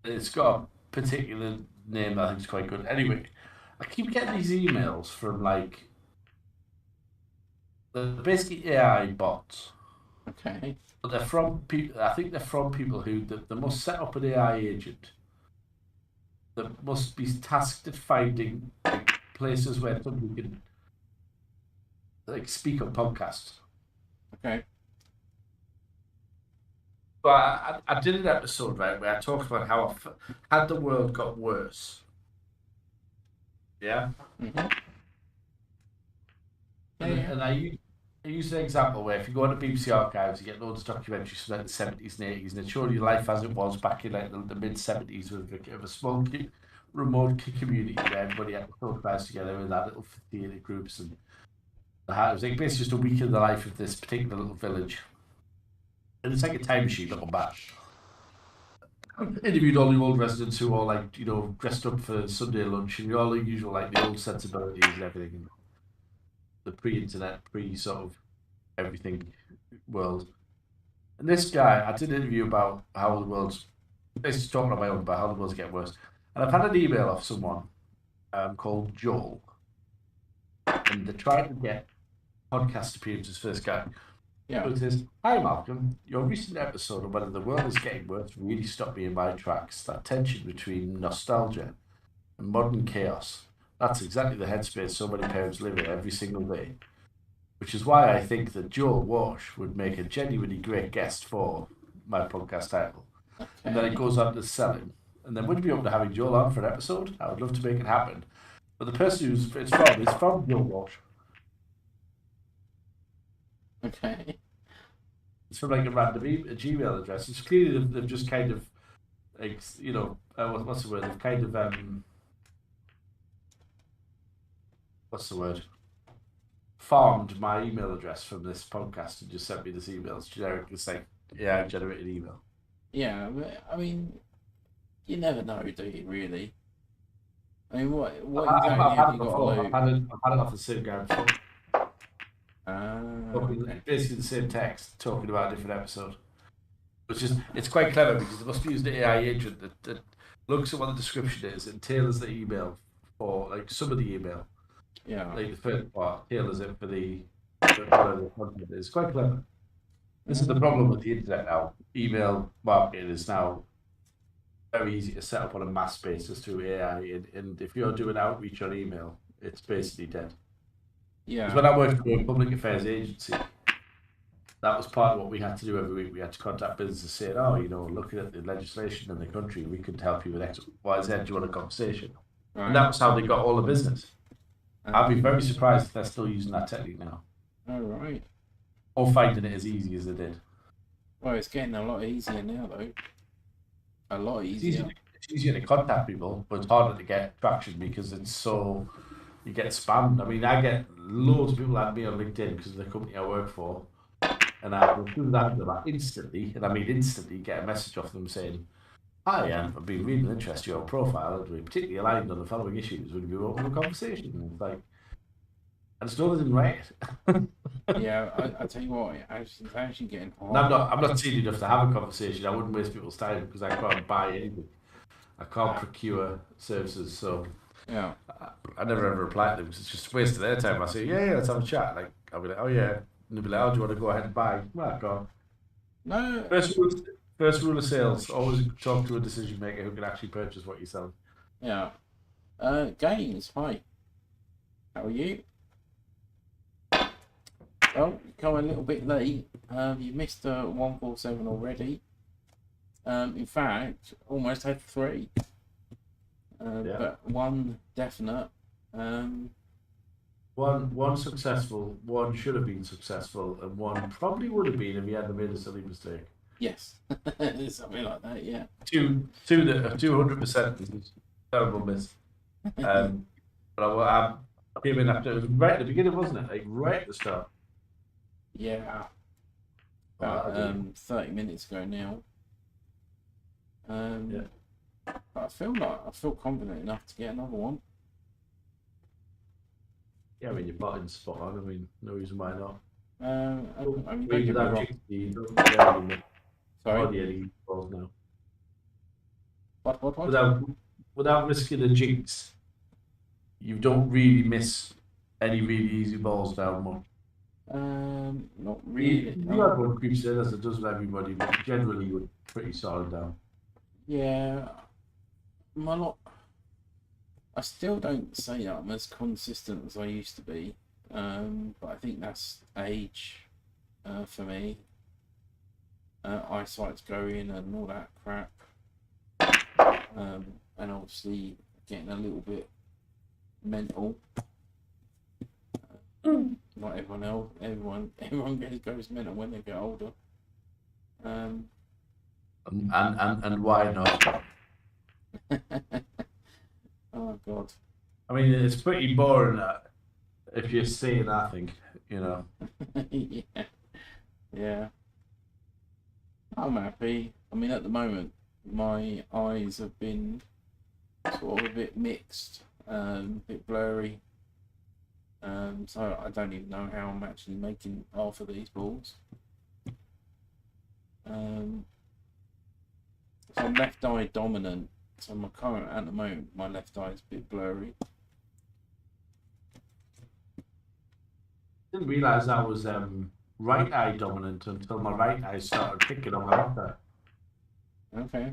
it's got a particular name that I think is quite good. Anyway, I keep getting these emails from like they're basically AI bots, Okay. but they're from people. I think they're from people who they must set up an AI agent that must be tasked at finding like, places where somebody can like speak on podcasts. Okay. But I did an episode right where I talked about how had the world got worse. Yeah. Mm-hmm. And I use the example where if you go on the BBC archives, you get loads of documentaries from like the 70s and 80s, and it showed you life as it was back in like the mid 70s with a small remote community where everybody had to socialise together with that little theatre groups and it was like basically just a week in the life of this particular little village. And it's like a time machine looking back. interviewed all the old residents who are like, dressed up for Sunday lunch, and all the usual, like the old sensibilities and everything, the pre-internet, pre-sort of everything world. And this guy, I did an interview about how the world's, basically talking on my own about how the world's getting worse. And I've had an email off someone called Joel, and they're trying to get podcast appearances for this guy. Yeah. So it says, "Hi Malcolm, your recent episode on whether the world is getting worse really stopped me in my tracks. That tension between nostalgia and modern chaos. That's exactly the headspace so many parents live in every single day. Which is why I think that Joel Walsh would make a genuinely great guest for my podcast title." Okay. And then it goes on to sell him. And then would you be open to having Joel on for an episode? I would love to make it happen. But the person it's from Joel Walsh. Okay. It's from like a random Gmail address. It's clearly they've just kind of, like, what's the word? They've kind of, what's the word? Farmed my email address from this podcast and just sent me this email. It's generic. It's like, yeah, I generated email. Yeah, but, I mean, you never know, do you, really? I mean, what exactly have you got to lose? I've had it off the same guy before. Basically the same text, talking about a different episode. It's quite clever because they must be using an AI agent that looks at what the description is and tailors the email for, like, some of the email. Yeah. Like the first part tailors it for whatever the content is. Quite clever. This is the problem with the internet now. Email marketing is now very easy to set up on a mass basis through AI, and if you're doing outreach on email, it's basically dead. Yeah. Because when I worked for a public affairs agency, that was part of what we had to do every week. We had to contact businesses saying, looking at the legislation in the country, we could help you with X, Y, Z. Do you want a conversation? Right. And that was how they got all the business. I'd be very surprised if they're still using that technique now. Oh, right. Or finding it as easy as they did. Well, it's getting a lot easier now, though. A lot easier. It's easier to contact people, but it's harder to get traction because you get spammed. I mean, I get loads of people add me on LinkedIn because of the company I work for, and I will do that instantly, and I mean instantly get a message off them saying, "Hi, I've been reading interest in your profile, and we're particularly aligned on the following issues. Would you be open to a conversation?" And it's like, I just know they didn't write it. Yeah, I tell you what, it's actually getting hard. And I'm not senior enough to have a conversation. I wouldn't waste people's time because I can't buy anything. I can't procure services, so Yeah. I never ever reply to them because it's just a waste of their time. I say, yeah, let's have a chat. Like, I'll be like, oh yeah, and they'll be like, oh, do you want to go ahead and buy? Well, go on. No. First rule of sales: always talk to a decision maker who can actually purchase what you're selling. Yeah. Games, hi. How are you? Well, you come a little bit late. You missed 147 already. In fact, almost had 3. But 1 definite. One successful, 1 should have been successful, and 1 probably would have been if he hadn't made a silly mistake. Yes, something like that. Yeah. Two that 200% is a terrible miss. But I came in after, it was right at the beginning, wasn't it? Like right at the start. Yeah. About 30 minutes ago now. Yeah. But I feel confident enough to get another one. Yeah, I mean, your button's spot on. I mean, no reason why not. Don't get me wrong. Sorry. Now. What? Without risking a jinx, you don't really miss any really easy balls down much. Not really. You have one creeps in as it does with everybody, but generally you're pretty solid down. Yeah. I still don't say that I'm as consistent as I used to be. But I think that's age for me. Eyesight's going and all that crap. And obviously getting a little bit mental. Not everyone else. Everyone goes mental when they get older. And why not? Oh God. I mean, it's pretty boring if you're saying that thing, Yeah. I'm happy. I mean, at the moment, my eyes have been sort of a bit mixed, a bit blurry. So I don't even know how I'm actually making half of these balls. So I'm left eye dominant. So my current at the moment, my left eye is a bit blurry. Didn't realise I was right eye dominant until my right eye started picking on my left eye. Okay.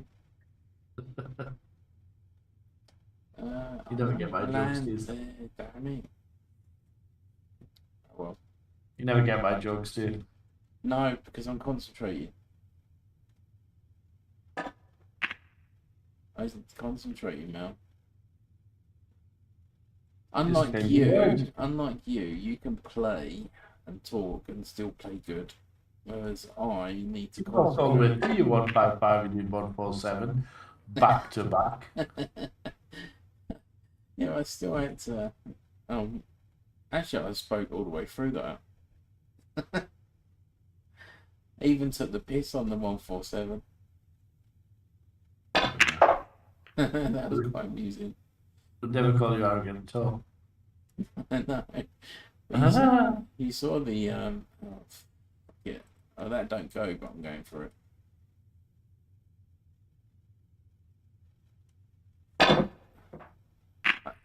You never get my jokes, do you? Damn it. Well, You never get my jokes, do you? no, because I'm concentrating. I was concentrating now. Unlike you, you can play and talk and still play good. Whereas I need to concentrate. With you 155 and you 147 back to back. Yeah, I still had to. Actually, I spoke all the way through that. Even took the piss on the 147. That was quite amusing. I'd never call you arrogant at all. No. You saw the yeah. Oh, that don't go, but I'm going for it.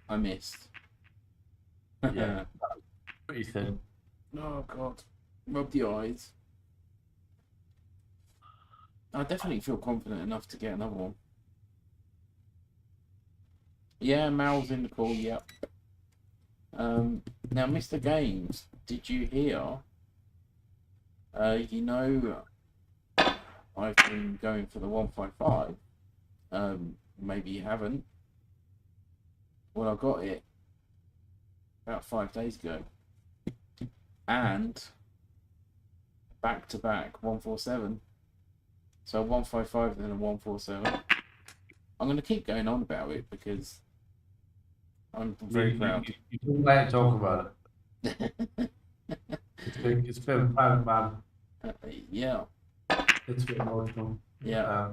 I missed. Yeah, pretty thin. Oh God, rub the eyes. I definitely feel confident enough to get another one. Yeah, Mal's in the call. Yep. Now, Mr. Games, did you hear? You know, I've been going for the 155. Maybe you haven't. Well, I got it about 5 days ago, and back to back 147. So 155 and then a 147. I'm going to keep going on about it because I'm very proud. You don't like to talk about it. It's been proud, man. Yeah. It's been emotional. Yeah.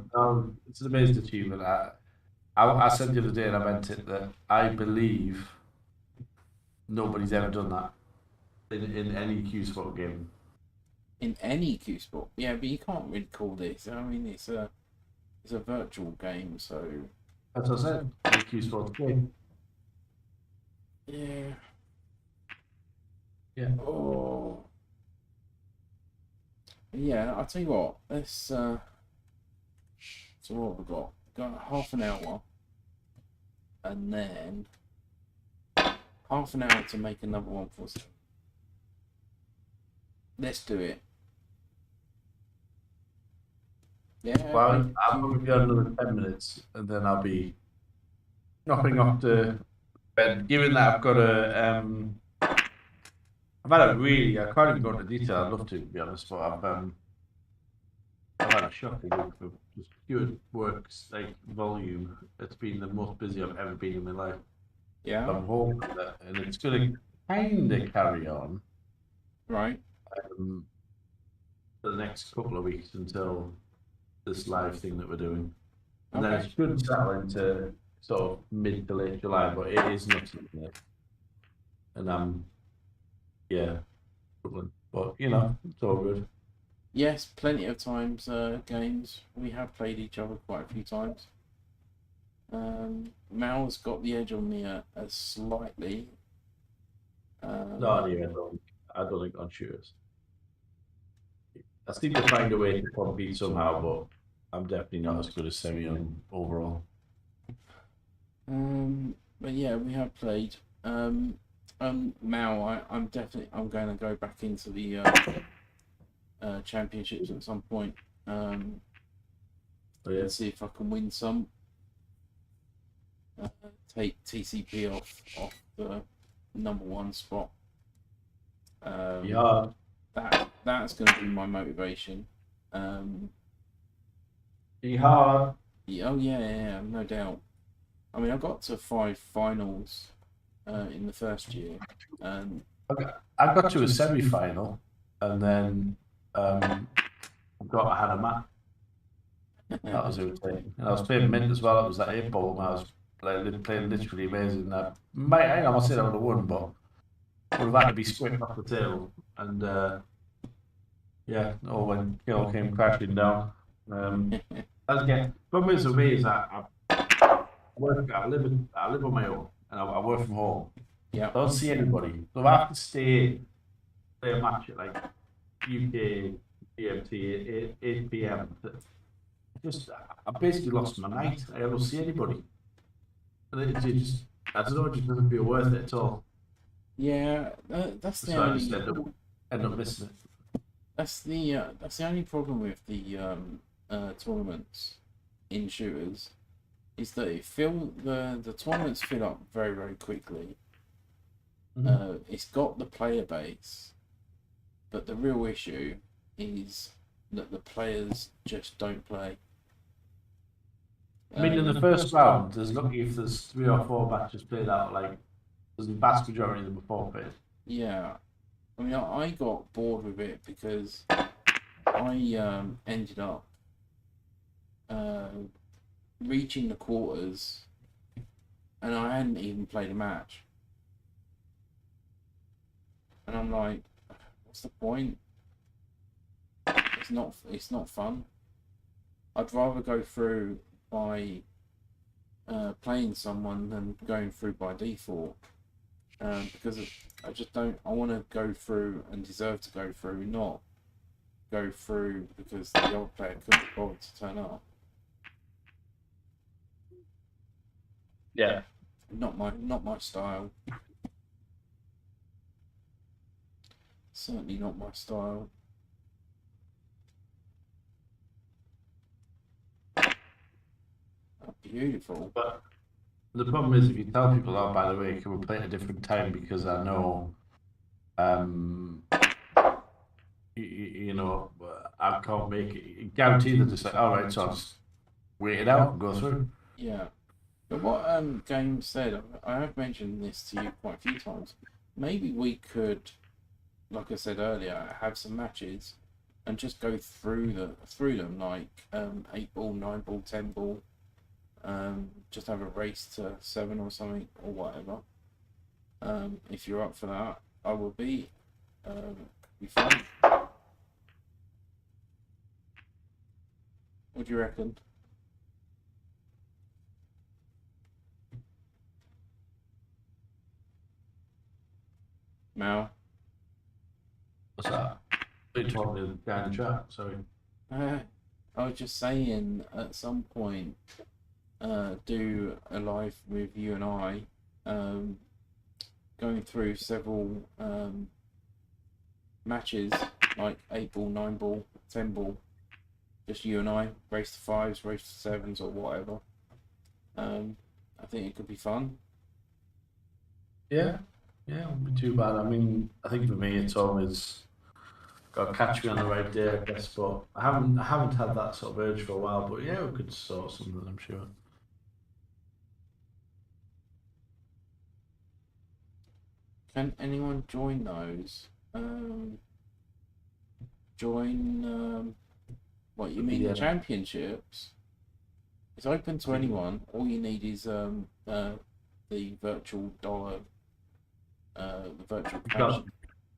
It's an amazing achievement. I said the other day, and I meant it, that I believe nobody's ever done that in any Q Sport game. In any Q Sport, yeah, but you can't really call this. I mean, it's a virtual game, so. As I said, any Q Sport game. Yeah. Yeah. Oh. Yeah, I'll tell you what. Let's. So what have we got? Got half an hour, and then half an hour to make another 147. Let's do it. Yeah. Well, I'll probably be on another 10 minutes, and then I'll be knocking off to bed. Given that I've got I've had a really, I can't even go into detail. I'd love to be honest, but I've had a shocking week of just pure works, like volume. It's been the most busy I've ever been in my life. Yeah. I'm hoping that, and it's going to kind of carry on. Right. For the next couple of weeks until this live thing that we're doing. And Okay. then it should settle into sort of mid to late July, but it is not yet. And yeah, struggling. But you know, it's all good. Yes, plenty of times. Games we have played each other quite a few times. Mal's got the edge on me slightly. No, anyway, I don't think on shooters. I seem to find a way to compete somehow, but I'm definitely not as good as Semi on overall. But yeah, we have played. Mal, I'm going to go back into the championships at some point. And see if I can win some. Take TCP off the #1 spot. Yeah. That's going to be my motivation. Yeah. Oh yeah, no doubt. I mean, I got to 5 finals in the first year, and I got to a semi-final, and then I had a match. That was irritating. And I was playing mint as well. It was that 8 ball, and I was playing literally amazing. I must say I would have won, but would have had to be scraped off the table. And yeah, all when it all came crashing down. As again, problem is with me is that I live on my own, and I work from home. Yeah. I don't see anybody. So I have to play a match at like UK GMT 8 p.m. I basically lost my night. I don't see anybody. And it just, I don't know, it just doesn't feel worth it at all. Yeah, that's the So I only. just end up missing it. That's the only problem with the tournaments in shooters, is that the tournaments fill up very, very quickly. It's got the player base, but the real issue is that the players just don't play. I mean, in the first round, there's lucky if there's 3 or 4 matches played out, like, there's the vast majority of them before played. Yeah. I mean, I got bored with it because I ended up reaching the quarters and I hadn't even played a match. And I'm like, what's the point? It's not fun. I'd rather go through by playing someone than going through by default. Because I just don't. I want to go through and deserve to go through, not go through because the other player couldn't be bothered to turn up. Yeah. Not my style. Certainly not my style. Oh, beautiful. But the problem is, if you tell people, oh, by the way, can we play at a different time because I know, you know, I can't make it. Guaranteed they're just like, all right, so I'll just wait it out and go through. Yeah. But what James said, I have mentioned this to you quite a few times. Maybe we could, like I said earlier, have some matches and just go through them like 8 ball, 9 ball, 10 ball. Just have a race to 7 or something or whatever. If you're up for that, I will be. Could be fun. What do you reckon? Mal? What's that? They told me down the chat, sorry. I was just saying, at some point, do a live with you and I, going through several matches, like 8 ball, 9 ball, 10 ball, just you and I, race to 5s, race to 7s, or whatever. I think it could be fun. Yeah, it wouldn't be too bad. I mean, I think for me, it's always got to catch me on the right day, I guess. But I haven't had that sort of urge for a while. But yeah, we could sort something, I'm sure. Can anyone join those? What you mean, the championships? It's open to anyone. All you need is the virtual dollar, the virtual cash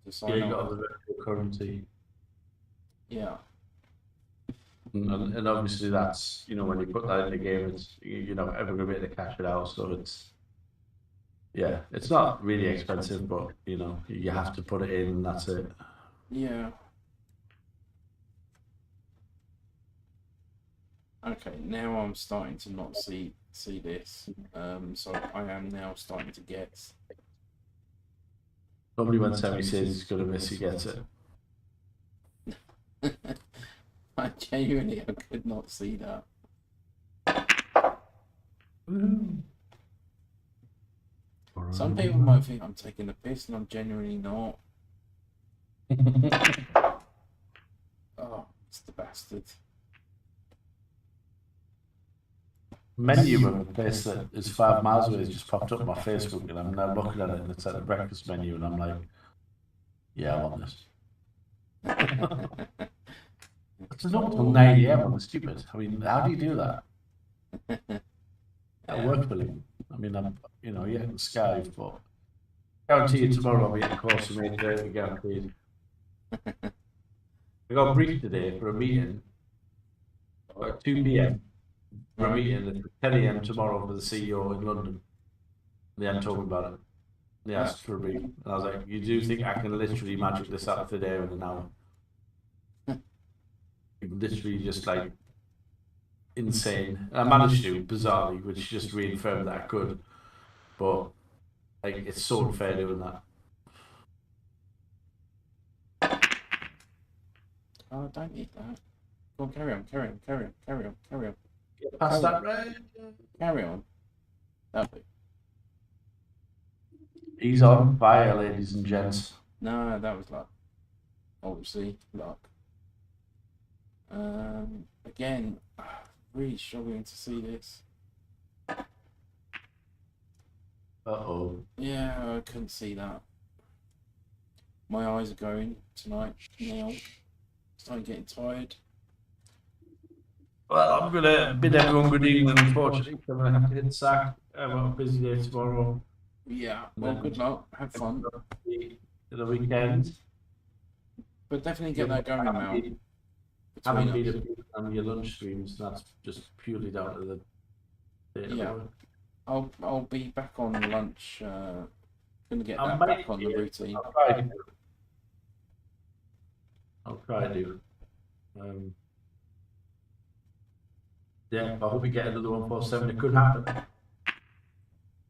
to sign you on. got the virtual currency. Yeah. And obviously that's, you know, when you put that in the game, it's, you're not ever going to be able to cash it out. So it's not really expensive, but, you know, you have to put it in and that's it. Yeah. Okay, now I'm starting to not see this. So I am now starting to guess. Probably when Sammy says he's going to miss, he gets it. I genuinely could not see that. Some people might think I'm taking the piss, and I'm genuinely not. Oh, it's the bastard. Menu of a place that is 5 miles away has just popped up on my Facebook, and I'm now looking at it, and it's at the breakfast menu, and I'm like, yeah, I want this. It's not till 9 a.m. on the stupid. I mean, how do you do that? That worked for me. I mean, I'm, yeah, I'm scared, but guarantee you tomorrow I'll be in the course from 8:30, guaranteed. I got briefed today for a meeting at 2 p.m. for a meeting at 10 a.m. tomorrow for the CEO in London. They hadn't told me about it. They asked for a brief. And I was like, you do think I can literally magic this out for there in an hour? Literally just like insane. And I managed to, bizarrely, which just reaffirmed that I could. But like, it's so unfair doing that. Oh, don't eat that. Go on, carry on. Get past that, right? Carry on. Lovely. He's on fire, ladies and gents. No, that was luck. Obviously, luck. Again, really struggling to see this. Uh-oh. Yeah, I couldn't see that. My eyes are going tonight now. Starting getting tired. Well, I'm gonna bid everyone good evening, unfortunately. I'm gonna have to hit the sack. I've got a busy day tomorrow. Yeah, well, good luck. Have fun. The weekend. But definitely get that going now. Haven't been on your lunch streams. That's just purely down to the. Yeah, I'll be back on lunch. Gonna get that back on the routine. I'll try to. Yeah, I hope we get another 147. It could happen.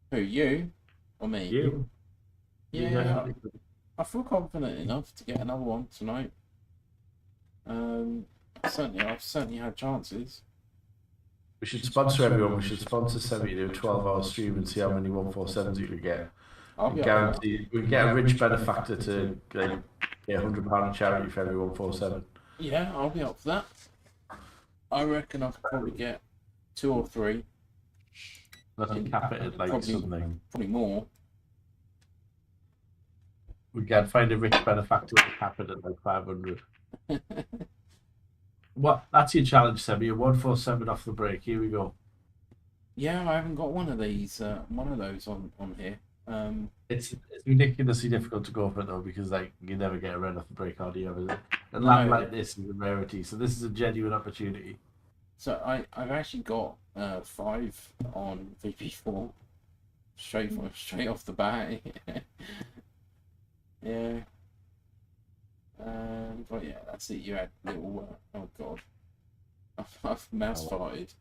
Who, you or me? You. Yeah, I feel confident enough to get another one tonight. I've certainly had chances. We should sponsor everyone. We should sponsor 70 to a 12-hour stream and see how many 147s you could get. We guarantee we get a rich benefactor to get £100 charity for every 147. Yeah, I'll be up for that. I reckon I could probably get 2 or 3. Nothing cap it at like something. Probably more. We can find a rich benefactor to cap it at like 500. What? That's your challenge, Seb. You're 147 off the break. Here we go. Yeah, I haven't got one of these. One of those on here. It's ridiculously difficult to go for it though, because like you never get a red off the break, how do you ever? And land like this is a rarity, so this is a genuine opportunity. So I've actually got 5 on VP4 straight off the bat. Yeah. But yeah, that's it. You had little. Oh god, I've mouse farted.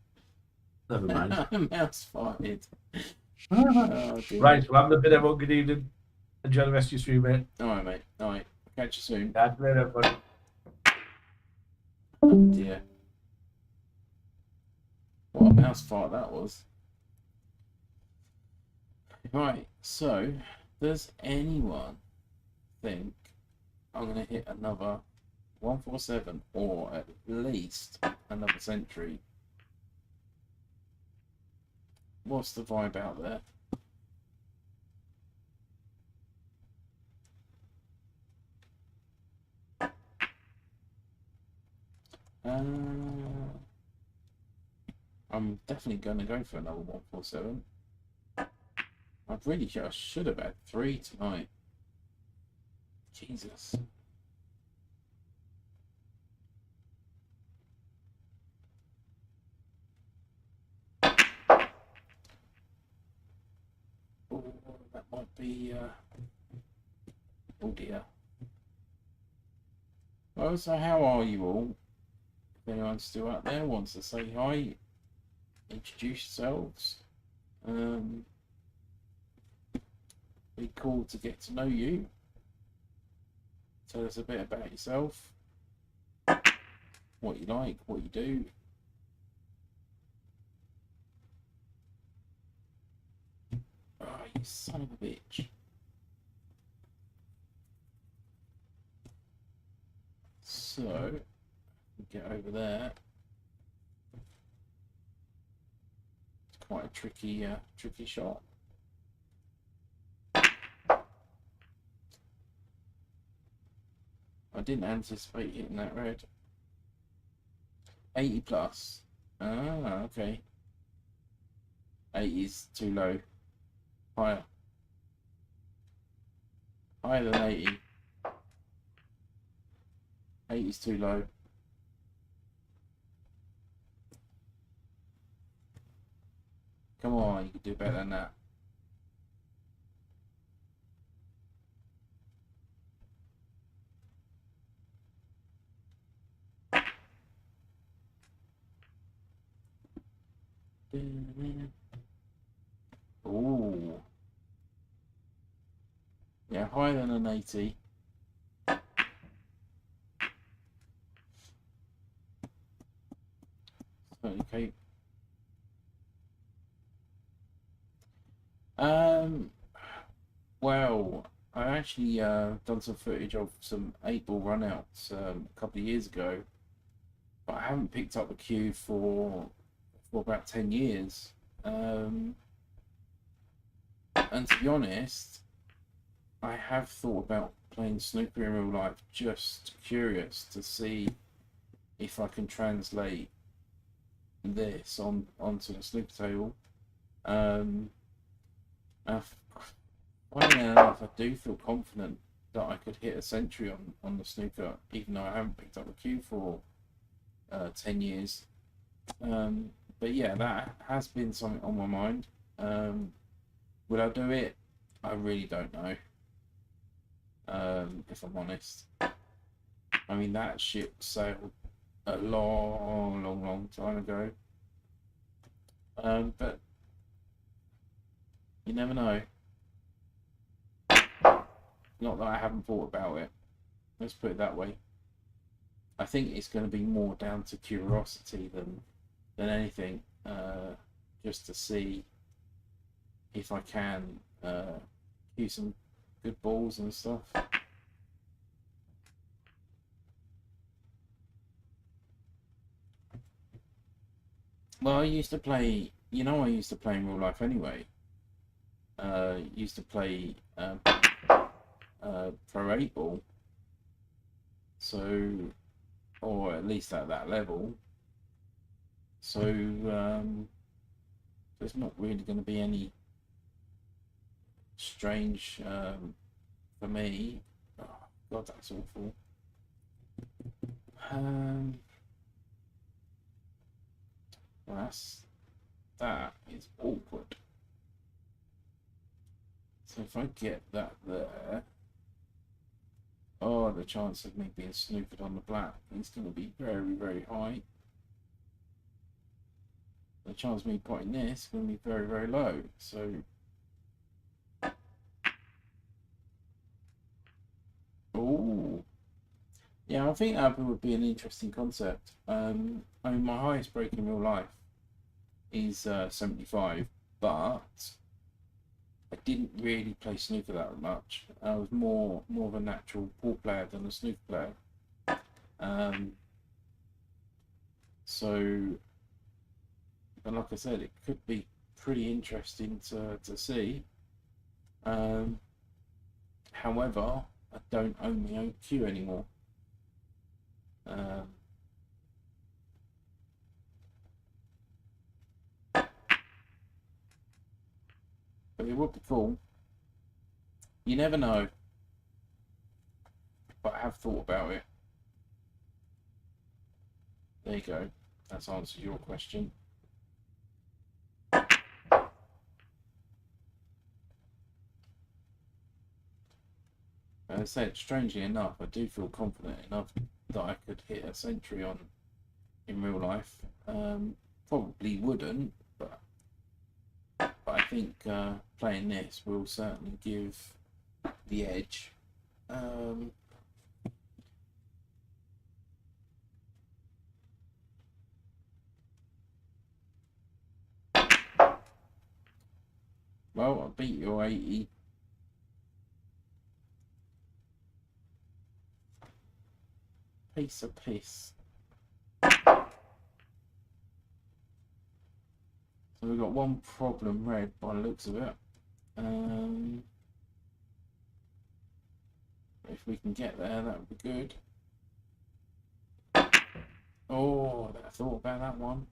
Never mind. Mouse farted. Right, well, I'm the bit everyone. Good evening. Enjoy the rest of your stream, mate. All right, mate. All right. Catch you soon. That's great, everybody. Dear. What a mouse fart that was. Right, so does anyone think I'm going to hit another 147 or at least another century? What's the vibe out there? I'm definitely going to go for another 147. I should have had 3 tonight. Jesus. Oh, that might be. Oh dear. Well, so how are you all? If anyone's still out there wants to say hi, introduce yourselves. Be cool to get to know you. Tell us a bit about yourself. What you like, what you do. Oh, you son of a bitch. So, get over there. It's quite a tricky shot. I didn't anticipate hitting that red. 80 plus. Ah, okay. 80 is too low. Higher. Higher than 80. 80 is too low. Come on, you can do better than that. Ooh. Yeah, higher than an 80. Okay. Well, I actually done some footage of some 8-ball runouts a couple of years ago, but I haven't picked up a cue for about 10 years. And to be honest, I have thought about playing snooker in real life, just curious to see if I can translate this onto the snooker table. Funny enough, I do feel confident that I could hit a century on the snooker, even though I haven't picked up a cue for 10 years. But yeah, that has been something on my mind. Will I do it? I really don't know. If I'm honest. I mean, that ship sailed a long time ago. But you never know. Not that I haven't thought about it. Let's put it that way. I think it's going to be more down to curiosity than anything. Just to see if I can cue some good balls and stuff. Well, I used to play. I used to play in real life anyway. Used to play Pro 8-ball. So, or at least at that level. So, there's not really going to be any strange for me. Oh, God, that's awful. That is awkward. So if I get that there, oh, the chance of me being snookered on the black is going to be very high. The chance of me potting this is going to be very low. So, oh, yeah, I think that would be an interesting concept. I mean, my highest break in real life is 75, but I didn't really play snooker that much. I was more of a natural pool player than a snooker player. So, but like I said, it could be pretty interesting to see. However, I don't own my own cue anymore. But it would be cool. You never know. But I have thought about it. There you go. That's answered your question. As I said, strangely enough, I do feel confident enough that I could hit a century in real life. Probably wouldn't, but I think playing this will certainly give the edge. Well, I beat your 80. Piece of piss. So we've got one problem red by the looks of it. If we can get there, that would be good. Oh, I thought about that one.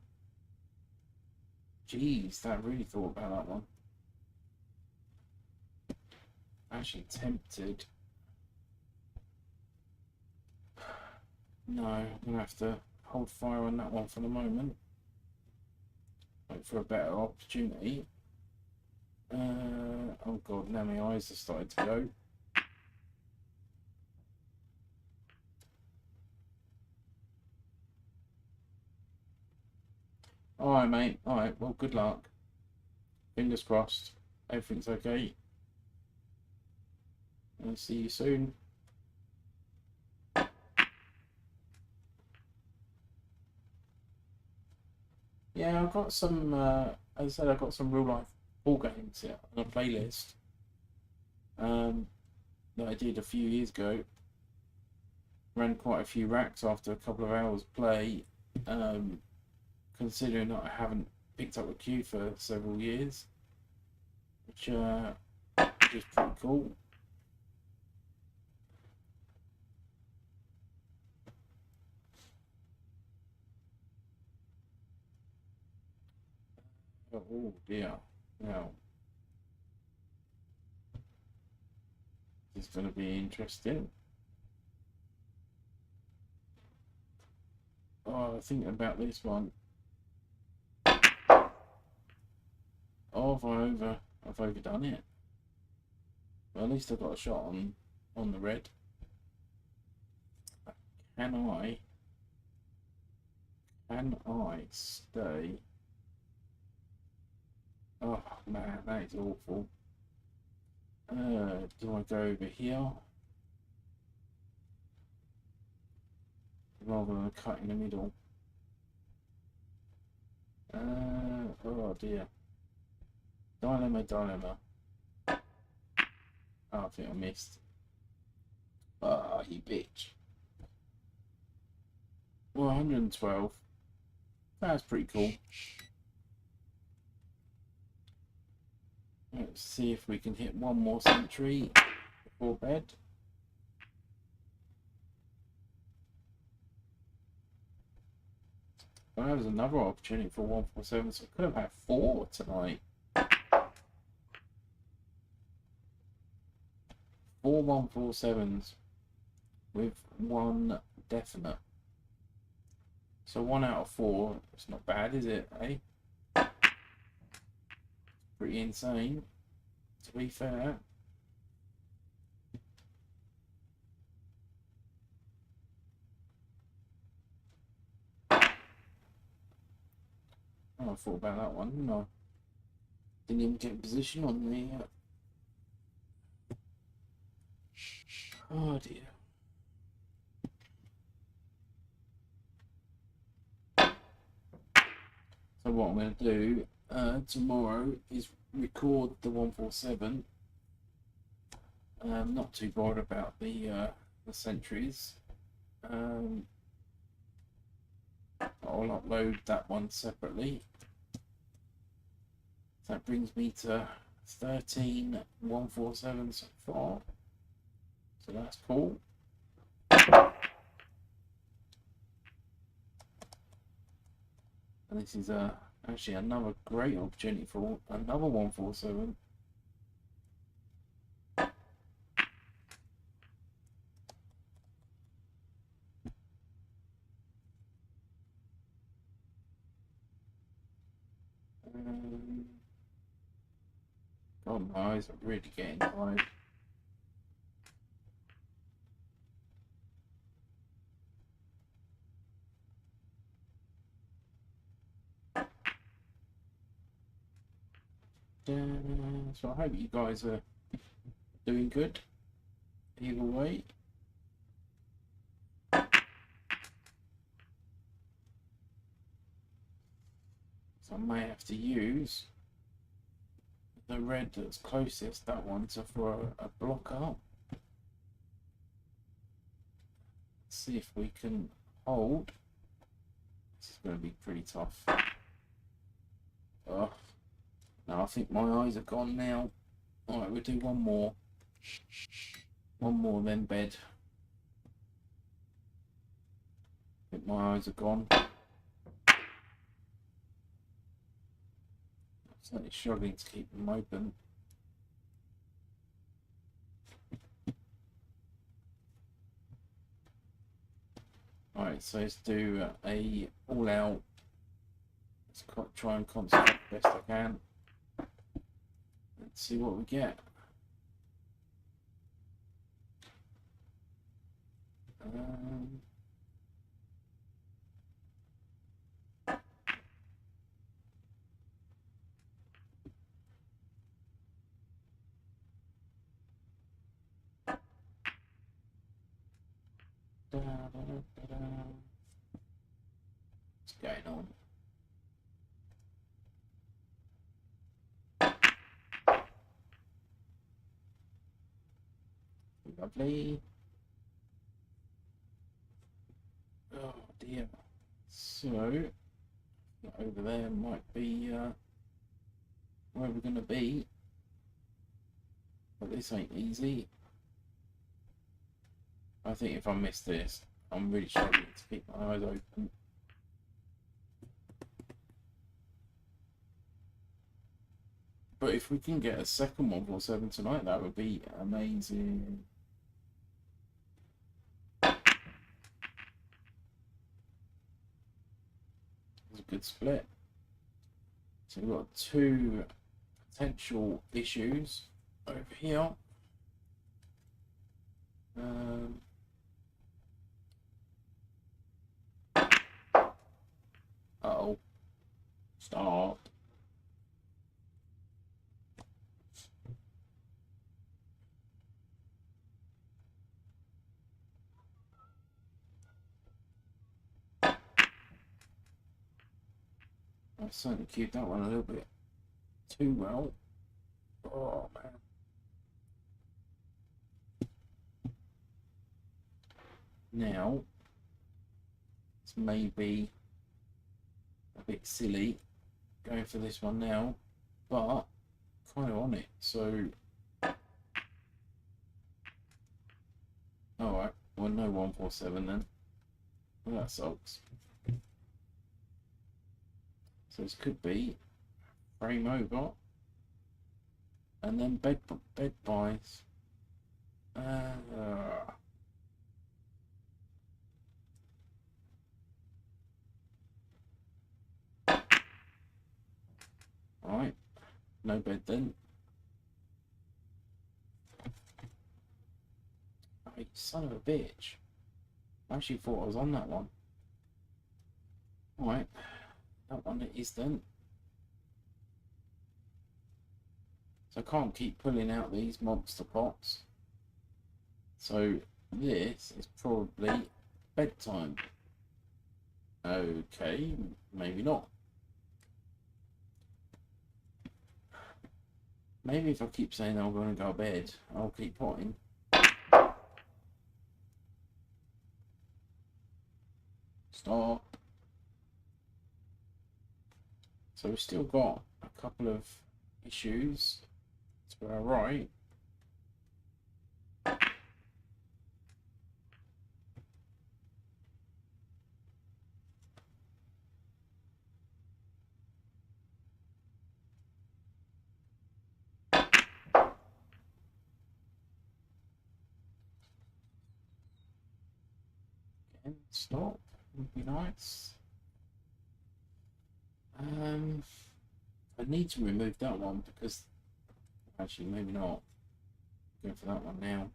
Jeez, that really thought about that one. Actually tempted. No, I'm gonna have to hold fire on that one for the moment. Wait for a better opportunity. Oh god, now my eyes have started to go. Alright, mate. Alright, well, good luck. Fingers crossed. Everything's okay. I'll see you soon. Yeah, I've got some, as I said, I've got some real life ball games here on a playlist that I did a few years ago. Ran quite a few racks after a couple of hours play, considering that I haven't picked up a cue for several years, which is pretty cool. Oh dear. Now, this is going to be interesting. Oh, thinking about this one. Oh, I've overdone it. Well, at least I got a shot on the red. Can I stay? Oh man, that is awful. Do I go over here rather than cut in the middle? Oh dear. Dilemma. Oh, I think I missed. Ah, you bitch. Well, 112. That's pretty cool. Let's see if we can hit one more century before bed. Well, that was another opportunity for 147, so I could have had 4 tonight. 4 147s with 1 definite. So 1 out of 4, it's not bad, is it, eh? Pretty insane, to be fair. Oh, I thought about that one, didn't I? Didn't even get a position on the... Oh dear. So what I'm going to do tomorrow is record the 147. I'm not too bothered about the centuries. I'll upload that one separately. That brings me to 13 147 so far. So that's cool. And this is actually another great opportunity for another 147. God, my eyes are really getting tired. So I hope you guys are doing good either way. So I may have to use the red that's closest, that one, to throw a blocker. Let's see if we can hold. This is going to be pretty tough. Oh, no, I think my eyes are gone now. Alright, we'll do one more. One more, then bed. think my eyes are gone. Certainly struggling to keep them open. Alright, so let's do a all out. Let's try and concentrate the best I can. Let's see what we get. What's going on? Lovely. Oh dear. So over there might be where we're gonna be. But this ain't easy. I think if I miss this, I'm really struggling to keep my eyes open. But if we can get a second 147 tonight, that would be amazing. It's a good split. So we've got two potential issues over here. Uh-oh. Stop. I certainly cued that one a little bit too well. Oh man. Now, it's maybe a bit silly going for this one now, but kind of on it. So, alright, well, no 147 then. Well, that sucks. So this could be frame over and then bed buys. Alright, no bed then. Oh, you son of a bitch. I actually thought I was on that one. Alright, that one it is then. So I can't keep pulling out these monster pots. So this is probably bedtime. Okay, maybe not. Maybe if I keep saying I'm going to go to bed, I'll keep potting. Stop. So we've still got a couple of issues to our right. And stop would be nice. I need to remove that one because actually maybe not. Go for that one now.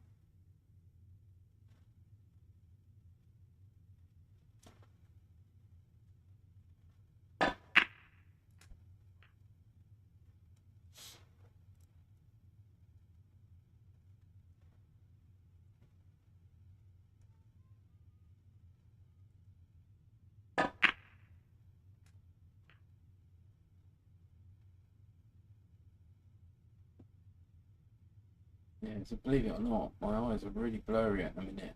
Yeah, so believe it or not, my eyes are really blurry at the minute.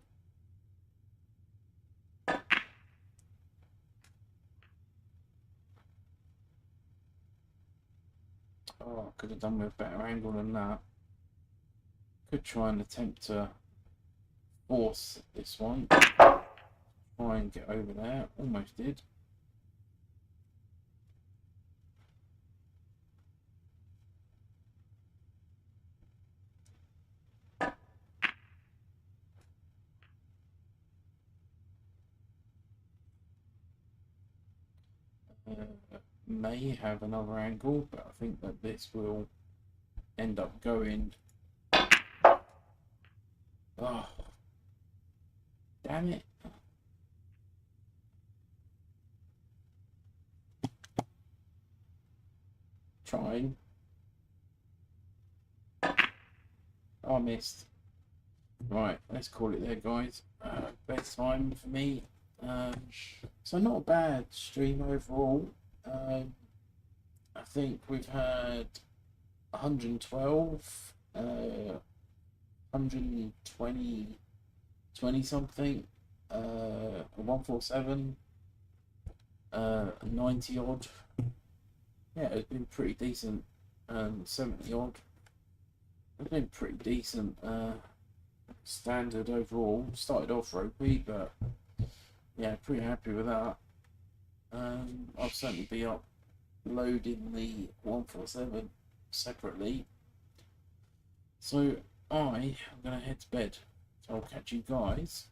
Oh, I could have done with a better angle than that. Could try and attempt to force this one. try and get over there. Almost did. May have another angle, but I think that this will end up going. Oh, damn it. Trying. Oh, I missed. Right, let's call it there, guys. Bedtime for me. So not a bad stream overall. I think we've had 112, 120, 20 something, 147, 90 odd. Yeah, it's been pretty decent. 70 odd. It's been pretty decent. Standard overall. Started off ropey, but yeah, pretty happy with that. I'll certainly be uploading the 147 separately. So I'm gonna head to bed. So I'll catch you guys